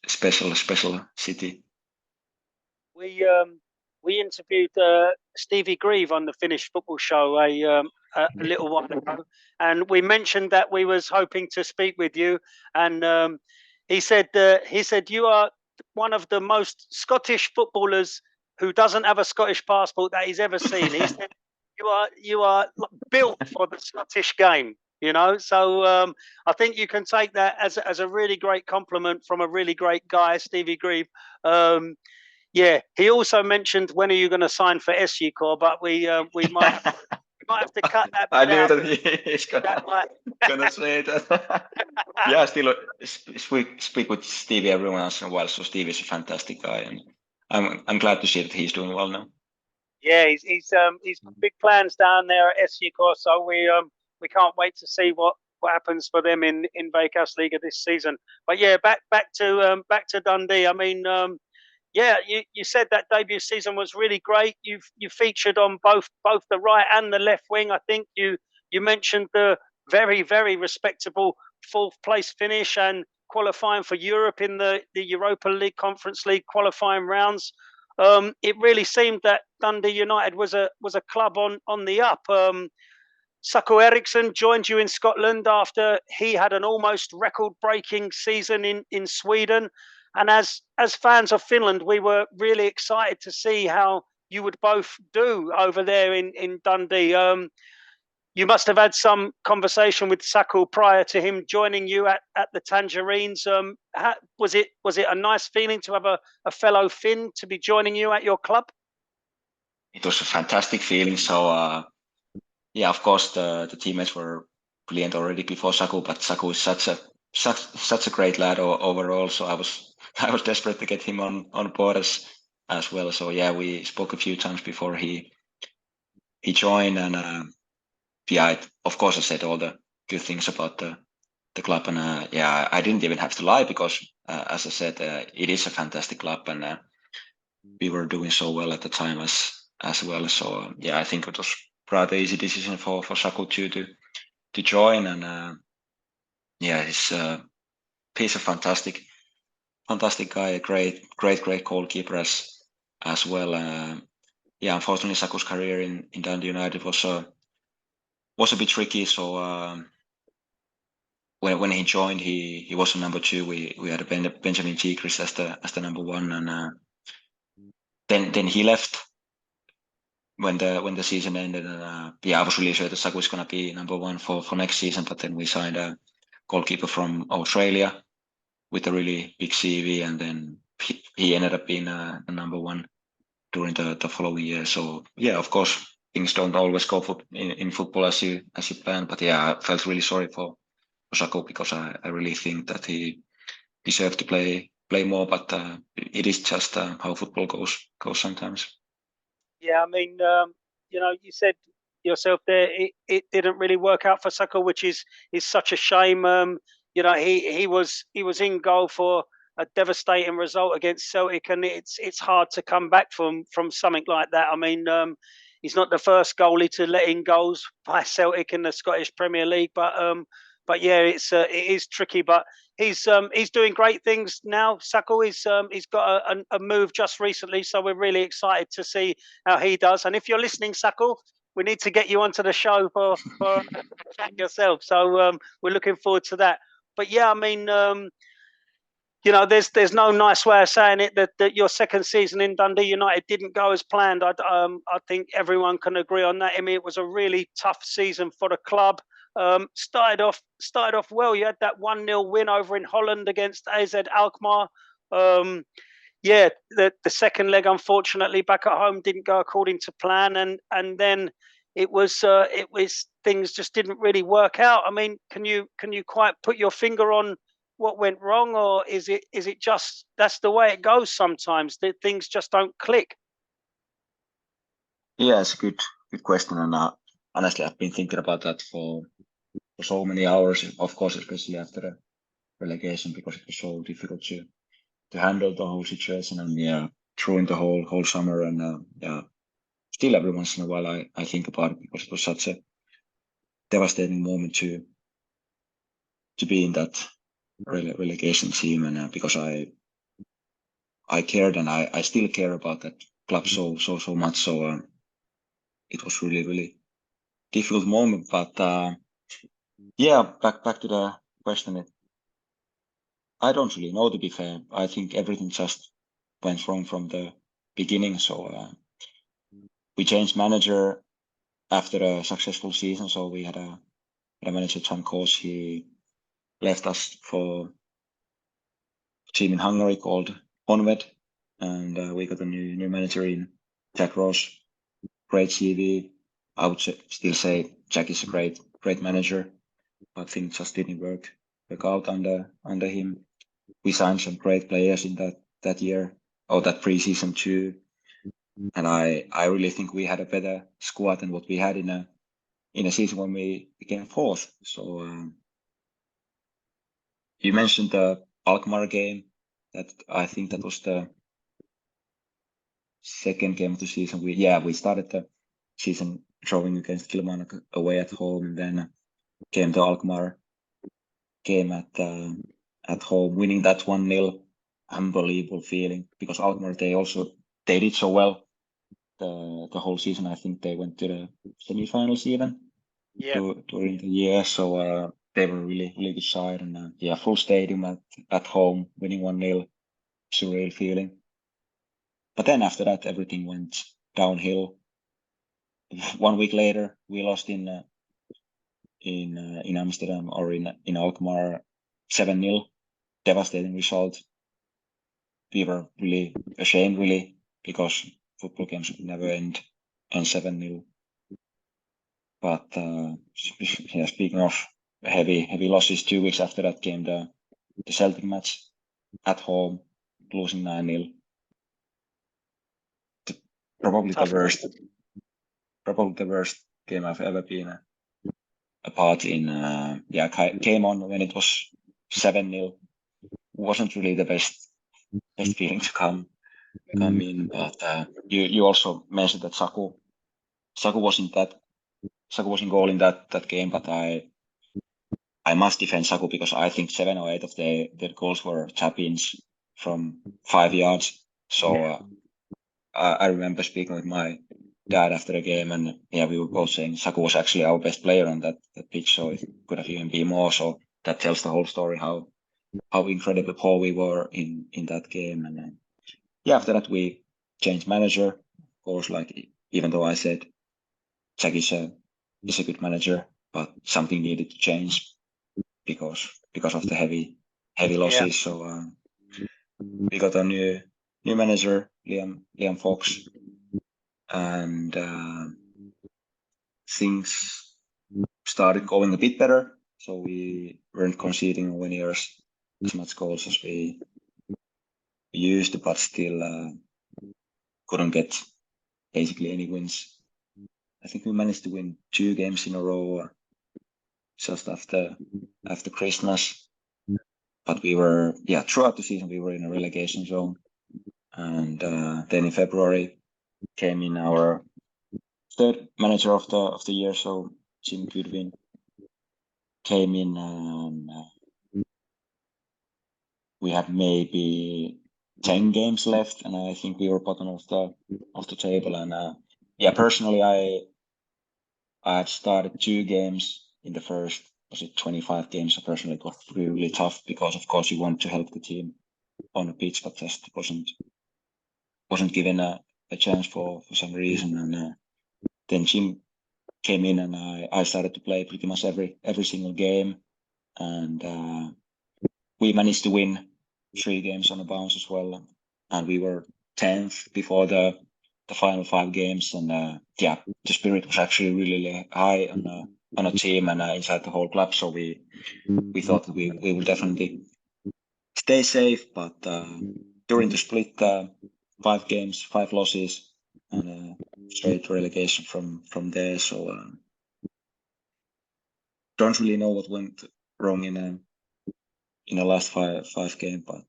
Speaker 3: special city.
Speaker 2: We interviewed Stevie Grieve on the Finnish Football Show a little while ago, and we mentioned that we was hoping to speak with you, and he said you are one of the most Scottish footballers who doesn't have a Scottish passport that he's ever seen. He said you are built for the Scottish game. You know, so I think you can take that as a really great compliment from a really great guy, Stevie Grieve. He also mentioned, when are you going to sign for SU Corps? But we might have to cut that.
Speaker 3: I knew that he's gonna say that. Still speak with Stevie every once in a while. So Stevie is a fantastic guy, and I'm glad to see that he's doing well now.
Speaker 2: Yeah, he's got big plans down there at SU Corps. So we can't wait to see what happens for them in Veikkausliiga this season. But back to Dundee. I mean. You said that debut season was really great. You featured on both the right and the left wing. I think you mentioned the very, very respectable fourth place finish and qualifying for Europe in the Europa League, Conference League qualifying rounds. It really seemed that Dundee United was a club on the up. Saku Eriksson joined you in Scotland after he had an almost record-breaking season in Sweden. And as fans of Finland, we were really excited to see how you would both do over there in Dundee. You must have had some conversation with Saku prior to him joining you at the Tangerines. Was it a nice feeling to have a fellow Finn to be joining you at your club?
Speaker 3: It was a fantastic feeling. So yeah, of course the teammates were brilliant already before Saku, but Saku is such a great lad overall. So I was desperate to get him on board as well. So yeah, we spoke a few times before he joined, and yeah, of course I said all the good things about the club, and yeah, I didn't even have to lie because as I said, it is a fantastic club, and we were doing so well at the time as well. So yeah, I think it was rather easy decision for Saku to join, and yeah, he's a fantastic guy, a great goalkeeper as well. Yeah, unfortunately, Saku's career in Dundee United was a bit tricky. So when he joined, he was a number 2. We had a Benjamin Chikris as the number 1, and then he left when the season ended. And yeah, I was really sure that Saku was going to be number 1 for next season, but then we signed a goalkeeper from Australia with a really big CV, and then he ended up being a number 1 during the following year. So yeah, of course, things don't always go in football as you plan, but yeah, I felt really sorry for Saku because I really think that he deserved to play more, but it is just how football goes sometimes.
Speaker 2: Yeah, I mean, you said yourself there, it didn't really work out for Saku, which is such a shame. He was in goal for a devastating result against Celtic, and it's hard to come back from something like that. I mean, he's not the first goalie to let in goals by Celtic in the Scottish Premier League, but yeah, it is tricky. But he's doing great things now. Saku he's got a move just recently, so we're really excited to see how he does. And if you're listening, Saku, we need to get you onto the show for yourself. So we're looking forward to that. But yeah, I mean, there's no nice way of saying it that your second season in Dundee United didn't go as planned. I think everyone can agree on that. I mean, it was a really tough season for the club. Started off well. You had that 1-0 win over in Holland against AZ Alkmaar. Yeah, the second leg, unfortunately, back at home didn't go according to plan, and then it was things just didn't really work out. I mean, can you quite put your finger on what went wrong, or is it just that's the way it goes sometimes, that things just don't click?
Speaker 3: Yeah, it's a good question, and honestly, I've been thinking about that for so many hours. Of course, especially after the relegation, because it was so difficult to handle the whole situation, and yeah, during the whole summer, and yeah, still every once in a while I think about it because it was such a devastating moment to be in that relegation team, and because I cared, and I still care about that club so much. So it was really difficult moment, but yeah, back to the question. I don't really know, to be fair. I think everything just went wrong from the beginning. So we changed manager after a successful season. So we had a manager, Tom Kos. He left us for a team in Hungary called Onved, and we got a new manager in Jack Ross. Great CV. I would still say Jack is a great manager, but things just didn't work out under him. We signed some great players in that year, or that preseason too, and I really think we had a better squad than what we had in a season when we became 4th. So you mentioned the Alkmaar game. That I think that was the second game of the season. We started the season drawing against Kilmarnock away at home, and then came the Alkmaar game at home, winning that 1-0, unbelievable feeling, because Alkmaar, they did so well the whole season. I think they went to the semi-finals even during the year, so they were really good side, and full stadium at home, winning 1-0, surreal feeling. But then after that, everything went downhill. 1 week later, we lost in Amsterdam, or in Alkmaar, 7-0, devastating result. We were really ashamed, really, because football games should never end 7-0. But speaking of heavy losses, 2 weeks after that came the Celtic match at home, losing 9-0. Probably the worst game I've ever been a part in. Came on when it was 7-0. Wasn't really the best feeling to come in. But you also mentioned that Saku was in goal in that game, but I must defend Saku, because I think 7 or 8 of their goals were tap-ins from 5 yards. So I remember speaking with my dad after the game, and we were both saying Saku was actually our best player on that pitch, so it could have even been more. So that tells the whole story, how incredibly poor we were in that game. And after that we changed manager. Of course, like, even though I said Jack is a good manager, but something needed to change because of the heavy losses. Yeah. So we got a new manager, Liam Fox, and things started going a bit better. So we weren't conceding over years as much goals as we used, but still couldn't get basically any wins. I think we managed to win 2 games in a row just after Christmas. But we were, throughout the season, we were in a relegation zone. And then in February came in our third manager of the year, so Jim Goodwin came in, and we had maybe 10 games left, and I think we were bottom of the table. And personally, I had started 2 games in the first, 25 games. So personally, it was really tough, because of course you want to help the team on the pitch, but just wasn't given a chance for some reason. And then Jim came in, and I started to play pretty much every single game, and we managed to win 3 games on the bounce as well, and we were 10th before the final 5 games. And the spirit was actually really high on a team and inside the whole club. So we thought that we will definitely stay safe. But during the split, 5 games, 5 losses, and straight relegation from there. So don't really know what went wrong in the last five game, but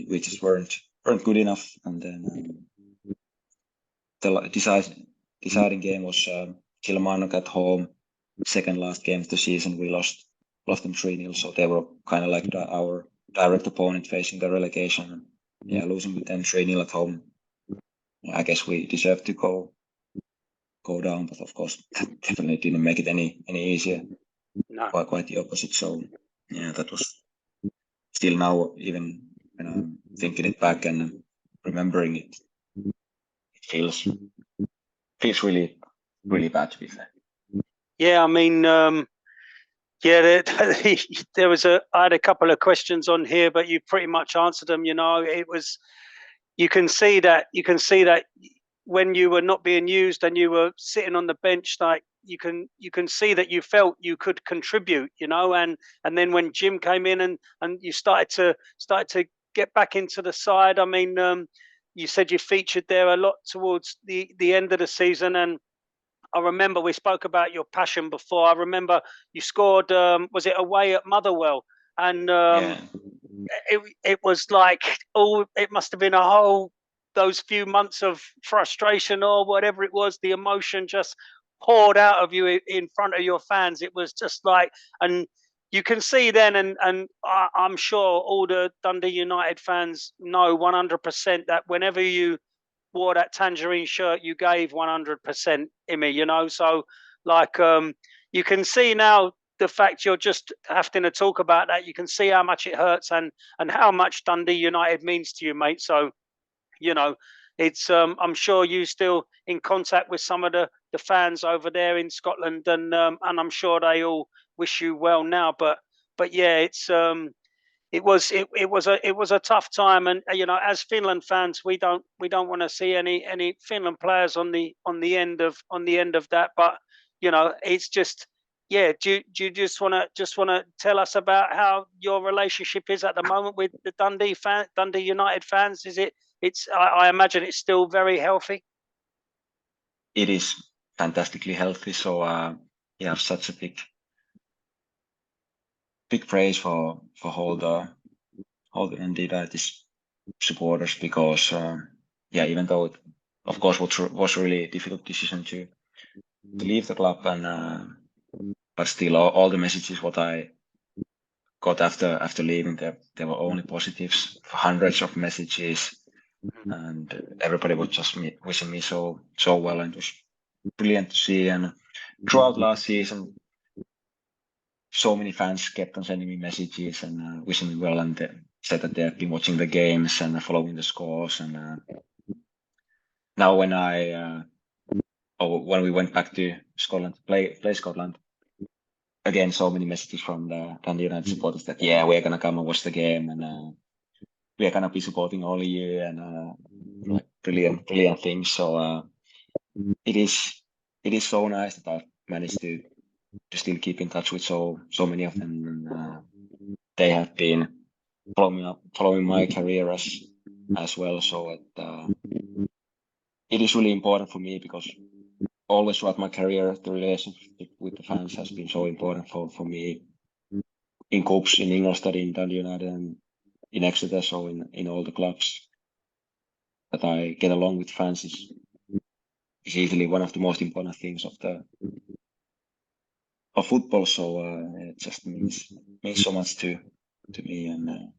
Speaker 3: we just weren't good enough. And then the deciding game was Kilmarnock at home. Second last game of the season, we lost them 3-0. So they were kind of like our direct opponent facing the relegation. Losing with them 3-0 at home. I guess we deserved to go down, but of course that definitely didn't make it any easier. No. Quite the opposite. So that was still now, even when I'm thinking it back and remembering it, it feels really, really bad, to be fair.
Speaker 2: Yeah, I mean, there was I had a couple of questions on here, but you pretty much answered them. It was, you can see that when you were not being used and you were sitting on the bench, like you can see that you felt you could contribute, and then when Jim came in and you started to get back into the side. I mean, you said you featured there a lot towards the end of the season, and I remember we spoke about your passion before. I remember you scored, was it away at Motherwell? And it was like, it must have been those few months of frustration or whatever it was, the emotion just poured out of you in front of your fans. It was just like, and you can see then, and I'm sure all the Dundee United fans know 100% that whenever you wore that tangerine shirt, you gave 100%, Immi, you know. So, like, you can see now the fact you're just having to talk about that. You can see how much it hurts and how much Dundee United means to you, mate. So, you know, it's I'm sure you still in contact with some of the fans over there in Scotland, and I'm sure they all wish you well now. But yeah, it's it was a tough time, and you know, as Finland fans, we don't want to see any Finland players on the end of that. But you know, it's just, yeah. Do you just want to tell us about how your relationship is at the moment with the Dundee United fans? Is it? I imagine it's still very healthy.
Speaker 3: It is fantastically healthy. So yeah, such a big praise for all the Dundee United supporters, because yeah, even though it, of course, was a really difficult decision to leave the club, and but still all the messages what I got after leaving, there were only positives, hundreds of messages, and everybody was just wishing me so well, and it was brilliant to see. And throughout last season, so many fans kept on sending me messages and wishing me well, and said that they have been watching the games and following the scores. And now when when we went back to Scotland to play Scotland, again, so many messages from the Dundee United supporters that, yeah, we're gonna come and watch the game, and we're gonna be supporting all of you, and like brilliant things. So it is so nice that I've managed to still keep in touch with so many of them, and they have been following my career as well. So it is really important for me, because always throughout my career, the relationship with the fans has been so important for me in KuPS, in Inglostadt, in Dundee United, and in Exeter. So in all the clubs that I get along with fans is easily one of the most important things of football. So it just means so much to me, and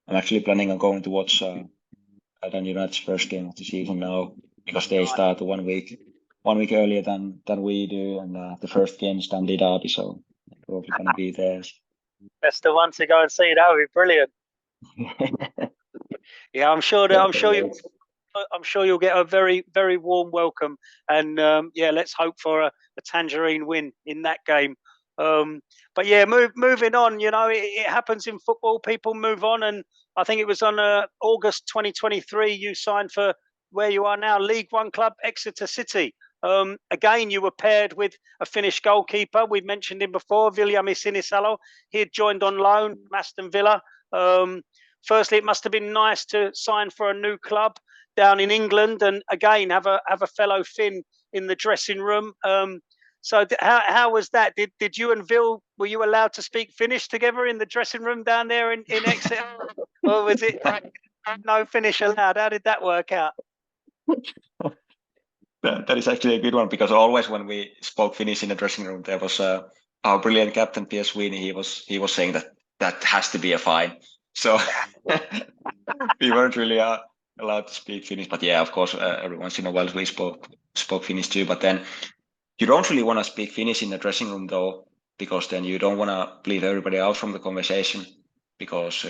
Speaker 3: I'm actually planning on going to watch Dundee United's first game of the season now, because they start 1 week earlier than we do, and the first game is Dundee Derby, so I'm probably gonna be there.
Speaker 2: That's the one to go and see. That would be brilliant. Yeah, I'm sure you'll get a very, very warm welcome, and yeah, let's hope for a tangerine win in that game. But yeah, moving on. You know, it happens in football. People move on, and I think it was on August 2023 you signed for where you are now, League One club Exeter City. Again, you were paired with a Finnish goalkeeper. We've mentioned him before, Viljami Sinisalo. He had joined on loan from Aston Villa. Firstly, it must have been nice to sign for a new club down in England, and again have a fellow Finn in the dressing room. So how was that? Did you and Vil, were you allowed to speak Finnish together in the dressing room down there in Exeter, or was it no Finnish allowed? How did that work out?
Speaker 3: That is actually a good one, because always when we spoke Finnish in the dressing room, there was our brilliant captain Pierre Sweeney. He was saying that has to be a fine. So we weren't really allowed to speak Finnish, but yeah, of course, every once in a while we spoke Finnish too. But then you don't really want to speak Finnish in the dressing room, though, because then you don't want to leave everybody out from the conversation. Because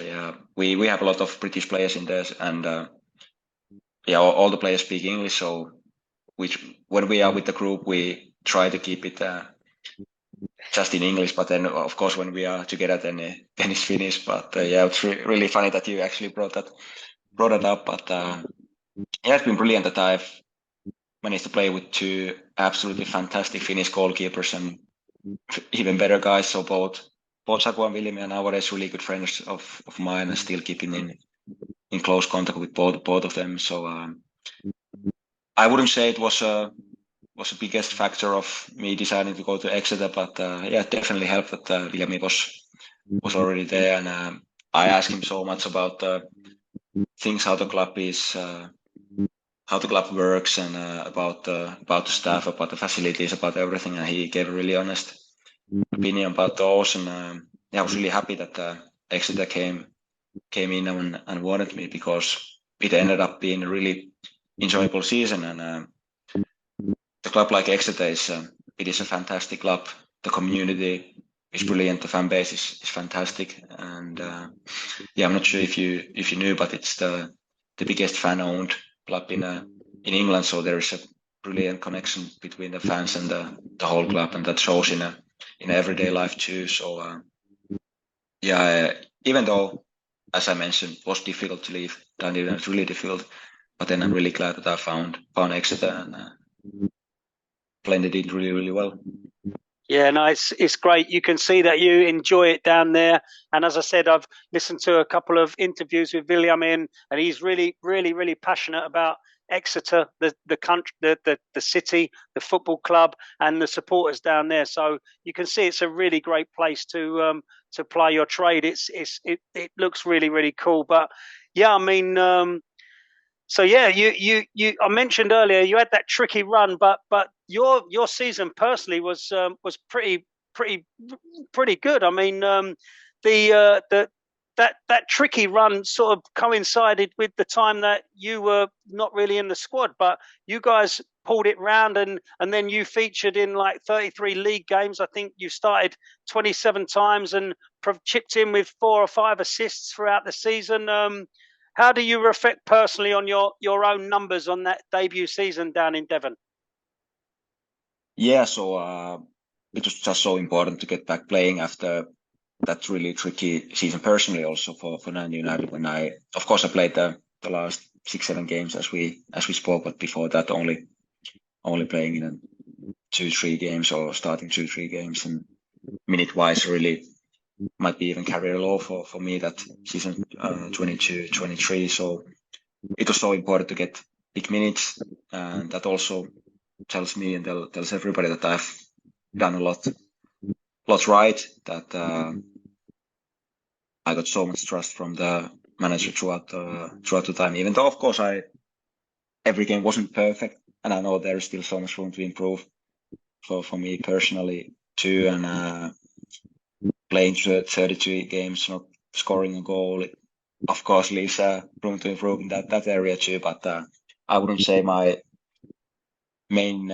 Speaker 3: we have a lot of British players in there, and yeah, all the players speak English. So when we are with the group, we try to keep it just in English. But then, of course, when we are together, then it's Finnish. But yeah, it's really funny that you actually brought that up. But yeah, it's been brilliant that I've managed to play with two absolutely fantastic Finnish goalkeepers, and even better guys. So both Saku and Viljami are nowadays really good friends of mine, and still keeping in close contact with both of them. So I wouldn't say it was the biggest factor of me deciding to go to Exeter, but yeah, it definitely helped that Viljami was already there, and I asked him so much about things, how the club is, how the club works, and about the staff, about the facilities, about everything, and he gave a really honest opinion about those. And I was really happy that Exeter came in and wanted me, because it ended up being a really enjoyable season. And the club like Exeter it is a fantastic club. The community is brilliant. The fan base is fantastic. And I'm not sure if you knew, but it's the biggest fan-owned club in England. So there is a brilliant connection between the fans and the whole club, and that shows in everyday life too. So even though, as I mentioned, it was difficult to leave Dundee, it was really difficult. But then I'm really glad that I found Exeter and blended in really, really well.
Speaker 2: Yeah, no, it's great. You can see that you enjoy it down there. And as I said, I've listened to a couple of interviews with William and he's really, really, really passionate about Exeter, the country, the city, the football club, and the supporters down there. So you can see it's a really great place to play your trade. It looks really, really cool. But yeah, I mean. So yeah, you I mentioned earlier you had that tricky run, but your season personally was pretty good. I mean, that tricky run sort of coincided with the time that you were not really in the squad, but you guys pulled it round and then you featured in like 33 league games. I think you started 27 times and chipped in with 4 or 5 assists throughout the season. How do you reflect personally on your own numbers on that debut season down in Devon?
Speaker 3: Yeah, so it was just so important to get back playing after that really tricky season personally, also for Dundee United. When I played the last 6-7 games as we spoke, but before that only playing in 2-3 games, or starting 2-3 games, and minute wise really might be even career low for me that season 22-23. So it was so important to get big minutes, and that also tells me and tells everybody that I've done a lot right, that I got so much trust from the manager throughout the time, even though of course every game wasn't perfect, and I know there's still so much room to improve for me personally too. And playing 32 games, not scoring a goal, it of course leaves room to improve in that area too. But I wouldn't say my main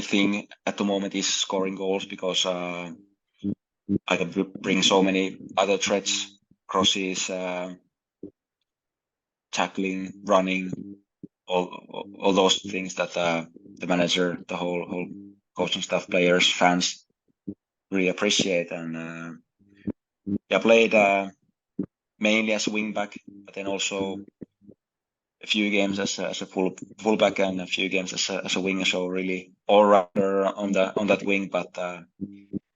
Speaker 3: thing at the moment is scoring goals, because I can bring so many other threats, crosses, tackling, running, all those things that the manager, the whole coaching staff, players, fans really appreciate. And I played mainly as a wing back, but then also a few games as a fullback and a few games as a winger. So really all rounder on that wing, but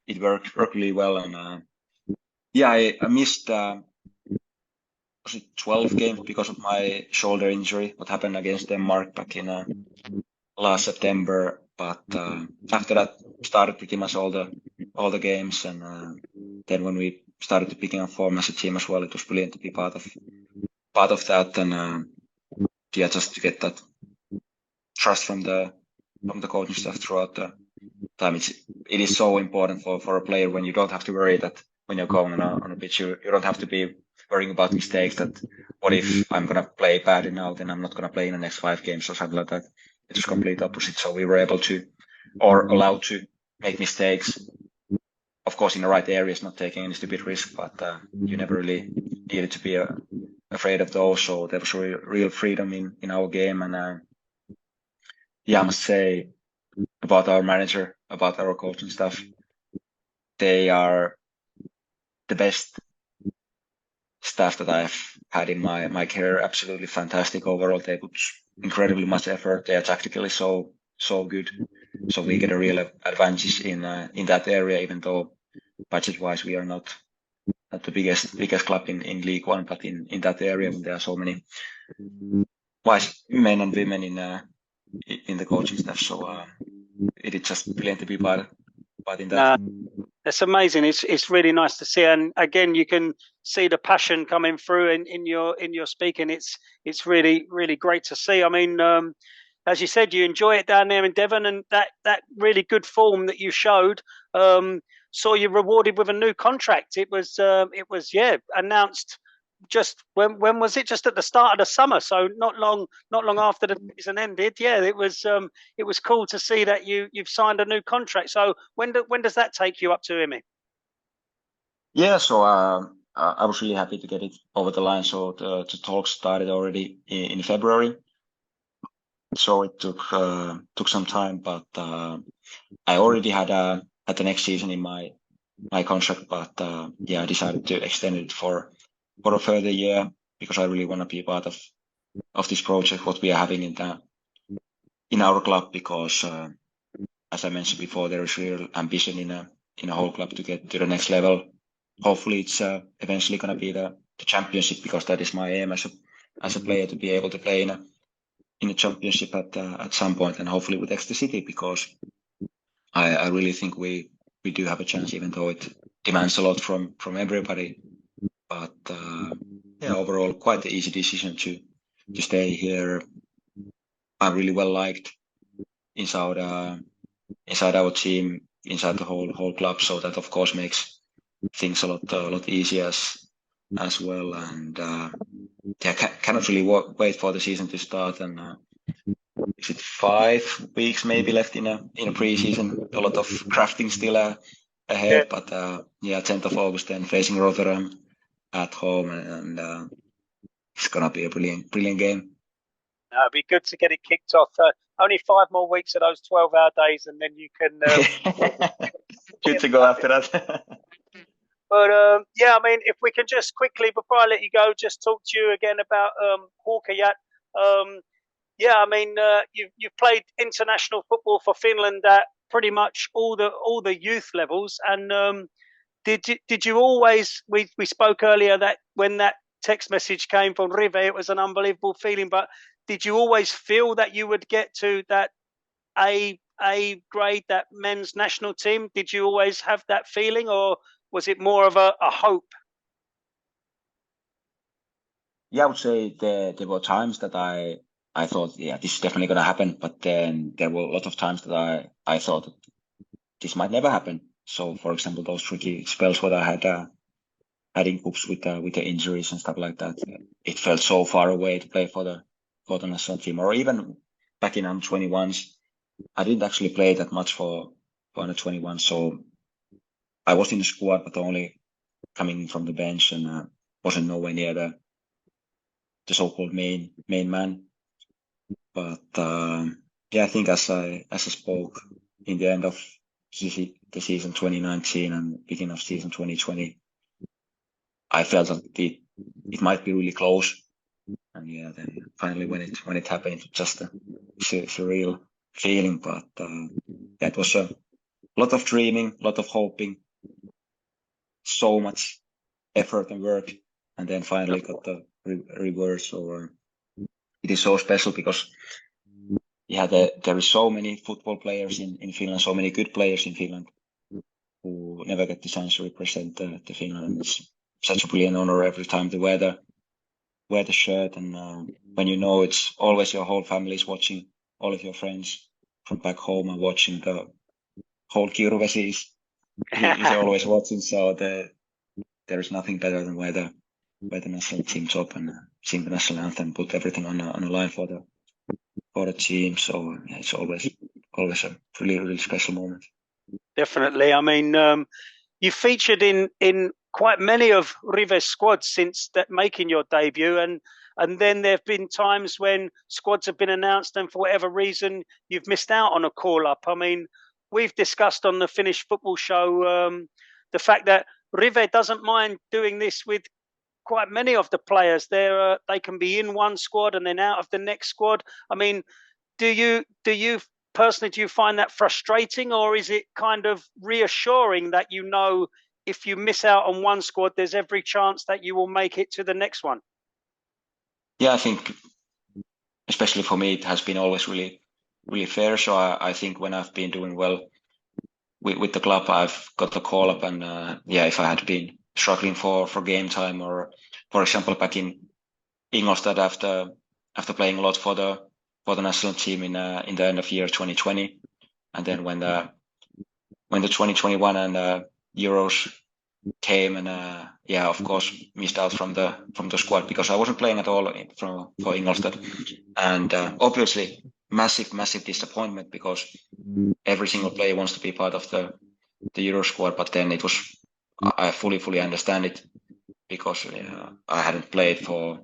Speaker 3: it worked really well. And I missed was it 12 games because of my shoulder injury, what happened against Denmark back in last September. But after that, started pretty much all the games, and then when we started to picking up form as a team as well, it was brilliant to be part of that. And just to get that trust from the coaching staff throughout the time. It is so important for a player, when you don't have to worry that when you're going on a pitch, you don't have to be worrying about mistakes, that what if I'm going to play badly now, then I'm not going to play in the next 5 games or something like that. It was complete opposite. So we were able to, or allowed to, make mistakes, of course in the right areas, not taking any stupid risk, but you never really needed to be afraid of those. So there was real freedom in our game. And I must say about our manager, about our coaching staff, they are the best staff that I've had in my career. Absolutely fantastic overall. They put incredibly much effort. They are tactically so good. So we get a real advantage in that area, even though budget wise we are not the biggest club in League One, but in that area when there are so many wise men and women in the coaching staff. So it is just brilliant to be part in that.
Speaker 2: It's amazing. It's really nice to see, and again, you can see the passion coming through in your speaking. It's really, really great to see. I mean, as you said, you enjoy it down there in Devon, and that really good form that you showed. saw you rewarded with a new contract. It was announced just when was it? Just at the start of the summer, so not long after the season ended. Yeah, it was cool to see that you've signed a new contract. So when does that take you up to, Immi?
Speaker 3: Yeah, so I was really happy to get it over the line. So the talks started already in February. So it took some time, but I already had the next season in my contract. But I decided to extend it for a further year because I really want to be part of this project what we are having in our club. Because as I mentioned before, there is real ambition in a whole club to get to the next level. Hopefully, it's eventually going to be the championship, because that is my aim as a player, to be able to play in a championship at some point, and hopefully with Exeter City, because I really think we do have a chance, even though it demands a lot from everybody. But overall, quite an easy decision to stay here. I'm really well liked inside our team, inside the whole club, so that of course makes things a lot easier as well. And cannot really wait for the season to start. And is it 5 weeks maybe left in a pre-season? A lot of crafting still ahead, but 10th of August then facing Rotterdam at home, and it's gonna be a brilliant game.
Speaker 2: It'd be good to get it kicked off. Only 5 more weeks of those 12-hour days, and then you can.
Speaker 3: Good to go after that.
Speaker 2: But I mean, if we can just quickly, before I let you go, just talk to you again about Huuhkaja. I mean, you've played international football for Finland at pretty much all the youth levels. And did you always? We spoke earlier that when that text message came from Rive, it was an unbelievable feeling. But did you always feel that you would get to that A grade, that men's national team? Did you always have that feeling, or was it more of a hope?
Speaker 3: Yeah, I would say there were times that I thought, this is definitely going to happen. But then there were a lot of times that I thought that this might never happen. So, for example, those tricky spells what I had in KuPS with the injuries and stuff like that, it felt so far away to play for the national team. Or even back in under 21s, I didn't actually play that much for under 21. So I was in the squad, but only coming from the bench, and wasn't nowhere near the so-called main man. But I think as I spoke in the end of the season 2019 and beginning of season 2020, I felt that it might be really close. And then finally when it happened, it was just a surreal feeling. But it was a lot of dreaming, a lot of hoping, so much effort and work, and then finally got the reward. So it is so special because there is so many football players in Finland, so many good players in Finland who never get the chance to represent the Finland. And it's such a brilliant honor every time to wear the shirt. And when you know it's always your whole family is watching, all of your friends from back home are watching, the whole Kirvesi is always watching. So there is nothing better than wear the national team top and sing the national anthem, put everything on a line for the team. So it's always a really special moment.
Speaker 2: Definitely. I mean, you featured in quite many of Rive's squads since that making your debut, and then there have been times when squads have been announced and for whatever reason you've missed out on a call-up. I mean, we've discussed on the Finnish football show the fact that Rive doesn't mind doing this with quite many of the players. They can be in one squad and then out of the next squad. I mean, do you personally, do you find that frustrating, or is it kind of reassuring that you know if you miss out on one squad, there's every chance that you will make it to the next one?
Speaker 3: Yeah, I think especially for me, it has been always really, really fair. So I think when I've been doing well with the club, I've got the call up, and if I had been struggling for game time, or for example back in Inglostadt after playing a lot for the national team in the end of year 2020, and then when the 2021 and Euros came, and of course missed out from the squad because I wasn't playing at all for Ingolstadt, and obviously massive disappointment because every single player wants to be part of the Euro squad, but then it was, I fully understand it because I hadn't played for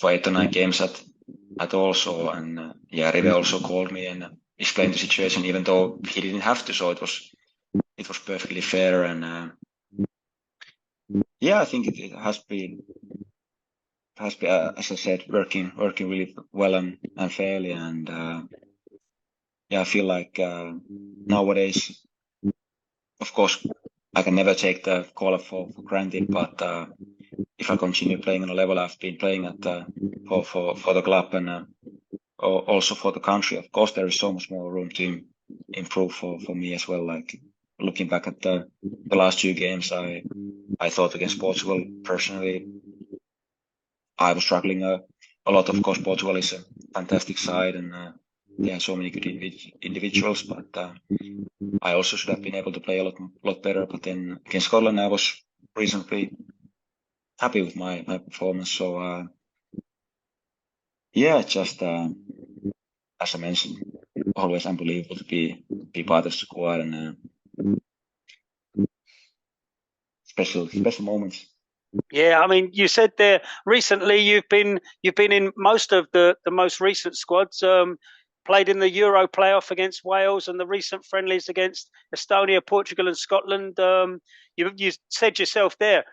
Speaker 3: 8 or 9 games at all. So, and Rive also called me and explained the situation, even though he didn't have to. So it was perfectly fair, and I think it has been, as I said, working really well and fairly, and I feel like nowadays, of course, I can never take the call up for granted, but if I continue playing on a level I've been playing at for the club and also for the country, of course, there is so much more room to improve for me as well. Like looking back at the last 2 games, I thought against Portugal, personally, I was struggling a lot. Of course, Portugal is a fantastic side, and so many good individuals, but I also should have been able to play a lot better. But then against Scotland, I was reasonably happy with my performance. So just as I mentioned, always unbelievable to be part of the squad, and special moments.
Speaker 2: Yeah, I mean, you said there recently you've been in most of the most recent squads. Played in the Euro playoff against Wales and the recent friendlies against Estonia, Portugal, and Scotland. You said yourself there,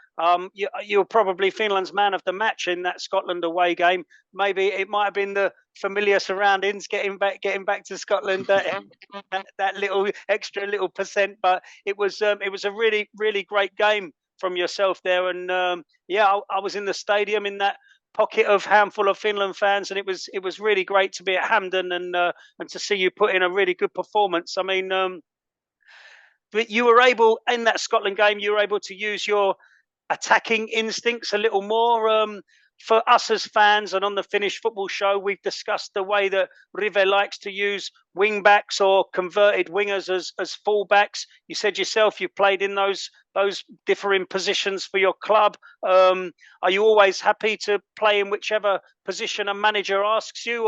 Speaker 2: you were probably Finland's man of the match in that Scotland away game. Maybe it might have been the familiar surroundings, getting back to Scotland, that little extra little percent. But it was a really great game from yourself there, and I was in the stadium in that pocket of handful of Finland fans, and it was really great to be at Hampden and to see you put in a really good performance. I mean, but you were able in that Scotland game, you were able to use your attacking instincts a little more. For us as fans and on the Finnish Football Show, we've discussed the way that Rive likes to use wing backs or converted wingers as full-backs. You said yourself you played in those differing positions for your club. Are you always happy to play in whichever position a manager asks you,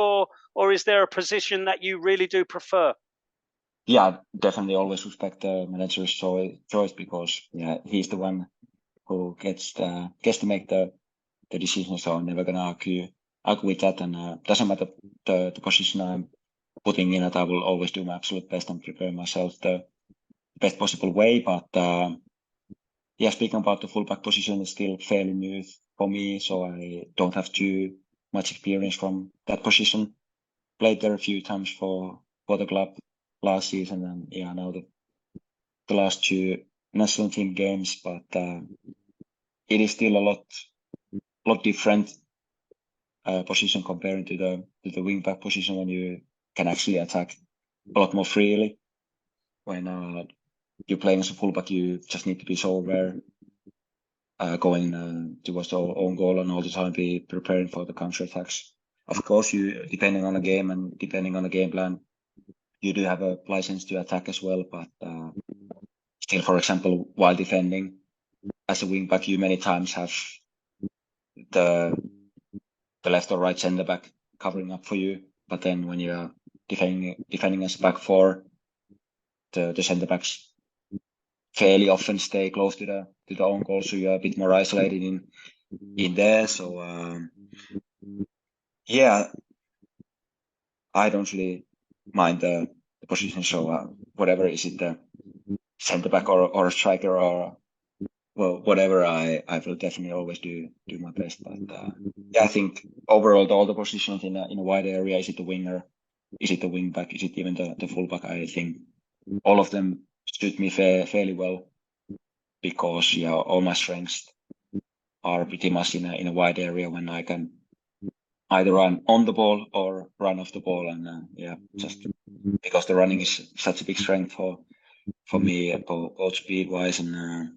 Speaker 2: or is there a position that you really do prefer?
Speaker 3: Yeah, definitely always respect the manager's choice because he's the one who gets to make the decision. So I'm never gonna argue with that, and doesn't matter the position I'm putting in it. I will always do my absolute best and prepare myself the best possible way. But speaking about the fullback position, is still fairly new for me, so I don't have too much experience from that position. Played there a few times for the club last season, and now the last 2 national team games, but it is still a lot different position comparing to the wing back position, when you can actually attack a lot more freely. When you're playing as a fullback, you just need to be so aware, going towards the own goal, and all the time be preparing for the counter attacks. Of course, you, depending on the game and depending on the game plan, you do have a license to attack as well. But still, for example, while defending as a wing back, you many times have the left or right centre back covering up for you. But then when you're defending as a back four, the centre backs fairly often stay close to the own goal, so you're a bit more isolated in there. So I don't really mind the position. So whatever, is it the centre back or a striker or whatever, I will definitely always do my best. But I think overall all the positions in a wide area, is it the winger, is it the wing back, is it even the full back, I think all of them suit me fairly well, because all my strengths are pretty much in a wide area, when I can either run on the ball or run off the ball, and just because the running is such a big strength for me, both speed wise and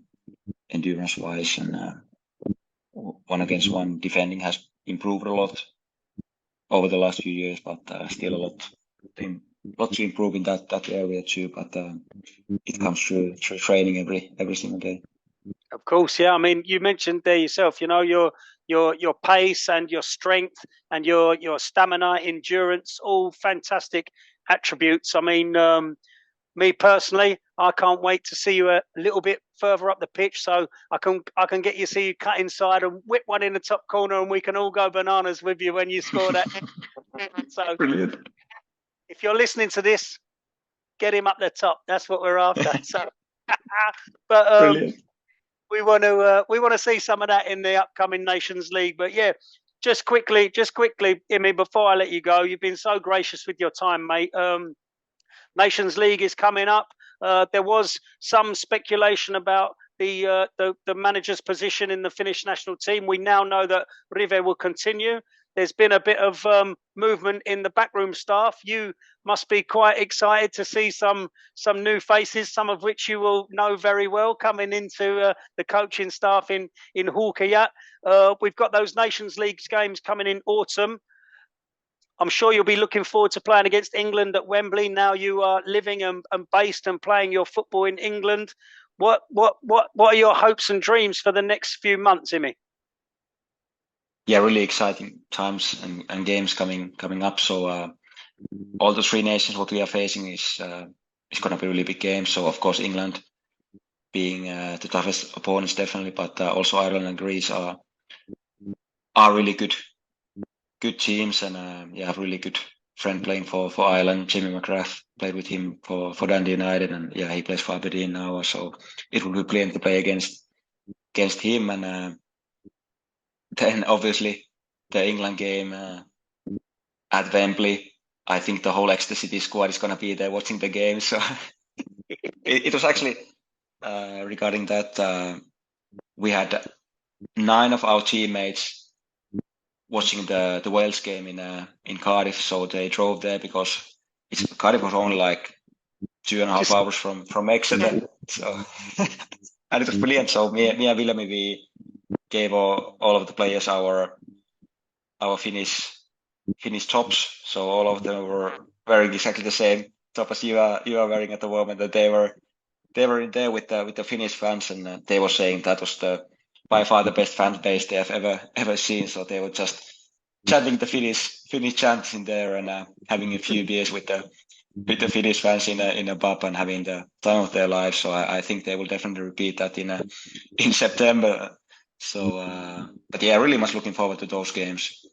Speaker 3: endurance wise, and 1-against-1 defending has improved a lot over the last few years, but still a lot to lot to improve in that area too. But it comes through training every single day.
Speaker 2: Of course, yeah. I mean, you mentioned there yourself, your pace and your strength and your stamina, endurance, all fantastic attributes. I mean, me personally, I can't wait to see you a little bit further up the pitch, so I can get you see you cut inside and whip one in the top corner, and we can all go bananas with you when you score that. So,
Speaker 3: Brilliant.
Speaker 2: if you're listening to this, get him up the top. That's what we're after. So, but
Speaker 3: Brilliant.
Speaker 2: we want to see some of that in the upcoming Nations League. But yeah, just quickly, Immi, before I let you go, you've been so gracious with your time, mate. Nations League is coming up. There was some speculation about the manager's position in the Finnish national team. We now know that Rive will continue. There's been a bit of movement in the backroom staff. You must be quite excited to see some new faces, some of which you will know very well, coming into the coaching staff in Huuhkaja. We've got those Nations League games coming in autumn. I'm sure you'll be looking forward to playing against England at Wembley. Now you are living and based and playing your football in England. What are your hopes and dreams for the next few months, Immi?
Speaker 3: Yeah, really exciting times and games coming up. So all the three nations what we are facing is going to be really big games. So of course England being the toughest opponents definitely, but also Ireland and Greece are really good teams, and have really good friend playing for Ireland. Jimmy McGrath played with him for Dundee United, and he plays for Aberdeen now. So it will be brilliant to play against him, and then obviously the England game at Wembley. I think the whole Exeter City squad is going to be there watching the game. So it was actually regarding that we had 9 of our teammates watching the Wales game in Cardiff. So they drove there because Cardiff was only like 2.5 hours from Exeter. So and it was brilliant. So me and William, we gave all of the players our Finnish tops. So all of them were wearing exactly the same top as you are wearing at the moment. That they were in there with the Finnish fans, and they were saying that was by far the best fan base they have ever seen. So they were just chanting the Finnish chants in there, and having a few beers with the Finnish fans in a pub and having the time of their lives. So I think they will definitely repeat that in September. So but yeah, really much looking forward to those games.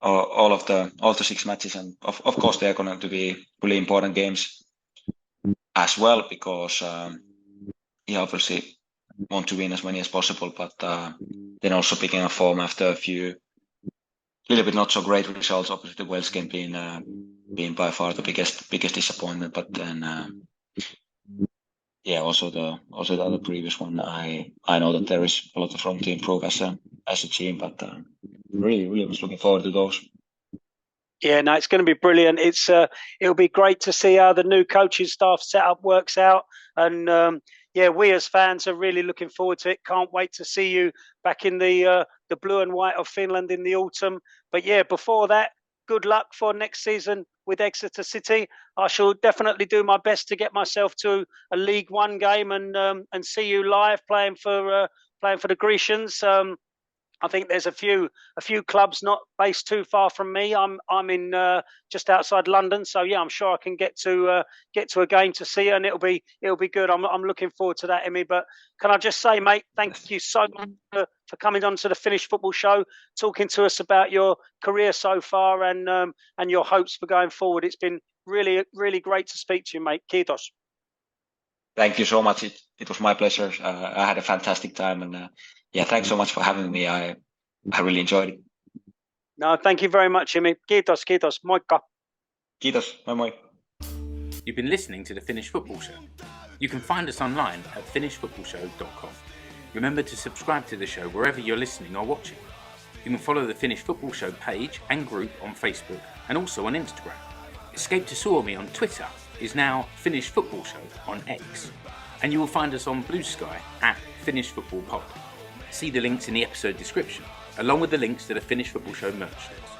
Speaker 3: All the 6 matches, and of course they are going to be really important games as well, because obviously want to win as many as possible, but then also picking up form after a few little bit not so great results. Obviously the Wales game being by far the biggest disappointment, but then also the other previous one. I know that there is a lot of room to improve as a team, but really was looking forward to those.
Speaker 2: Yeah, no, it's going to be brilliant. It'll be great to see how the new coaching staff setup works out, and we as fans are really looking forward to it. Can't wait to see you back in the blue and white of Finland in the autumn. But yeah, before that, good luck for next season with Exeter City. I shall definitely do my best to get myself to a League One game and see you live playing for the Grecians. I think there's a few clubs not based too far from me. I'm in just outside London, so yeah, I'm sure I can get to a game to see you, and it'll be good. I'm looking forward to that, Immi. But can I just say, mate, thank you so much for coming on to the Finnish Football Show, talking to us about your career so far and your hopes for going forward. It's been really, really great to speak to you, mate. Kiitos.
Speaker 3: Thank you so much. It was my pleasure. I had a fantastic time, and thanks so much for having me. I really enjoyed it.
Speaker 2: No, thank you very much, Immi. Kiitos. Moikka.
Speaker 3: Kiitos. Moi.
Speaker 1: You've been listening to the Finnish Football Show. You can find us online at finishfootballshow.com. Remember to subscribe to the show wherever you're listening or watching. You can follow the Finnish Football Show page and group on Facebook and also on Instagram. Escape to Suomi on Twitter is now Finnish Football Show on X. And you will find us on Blue Sky at Finnish Football Pod. See the links in the episode description, along with the links to the Finnish Football Show merch stores.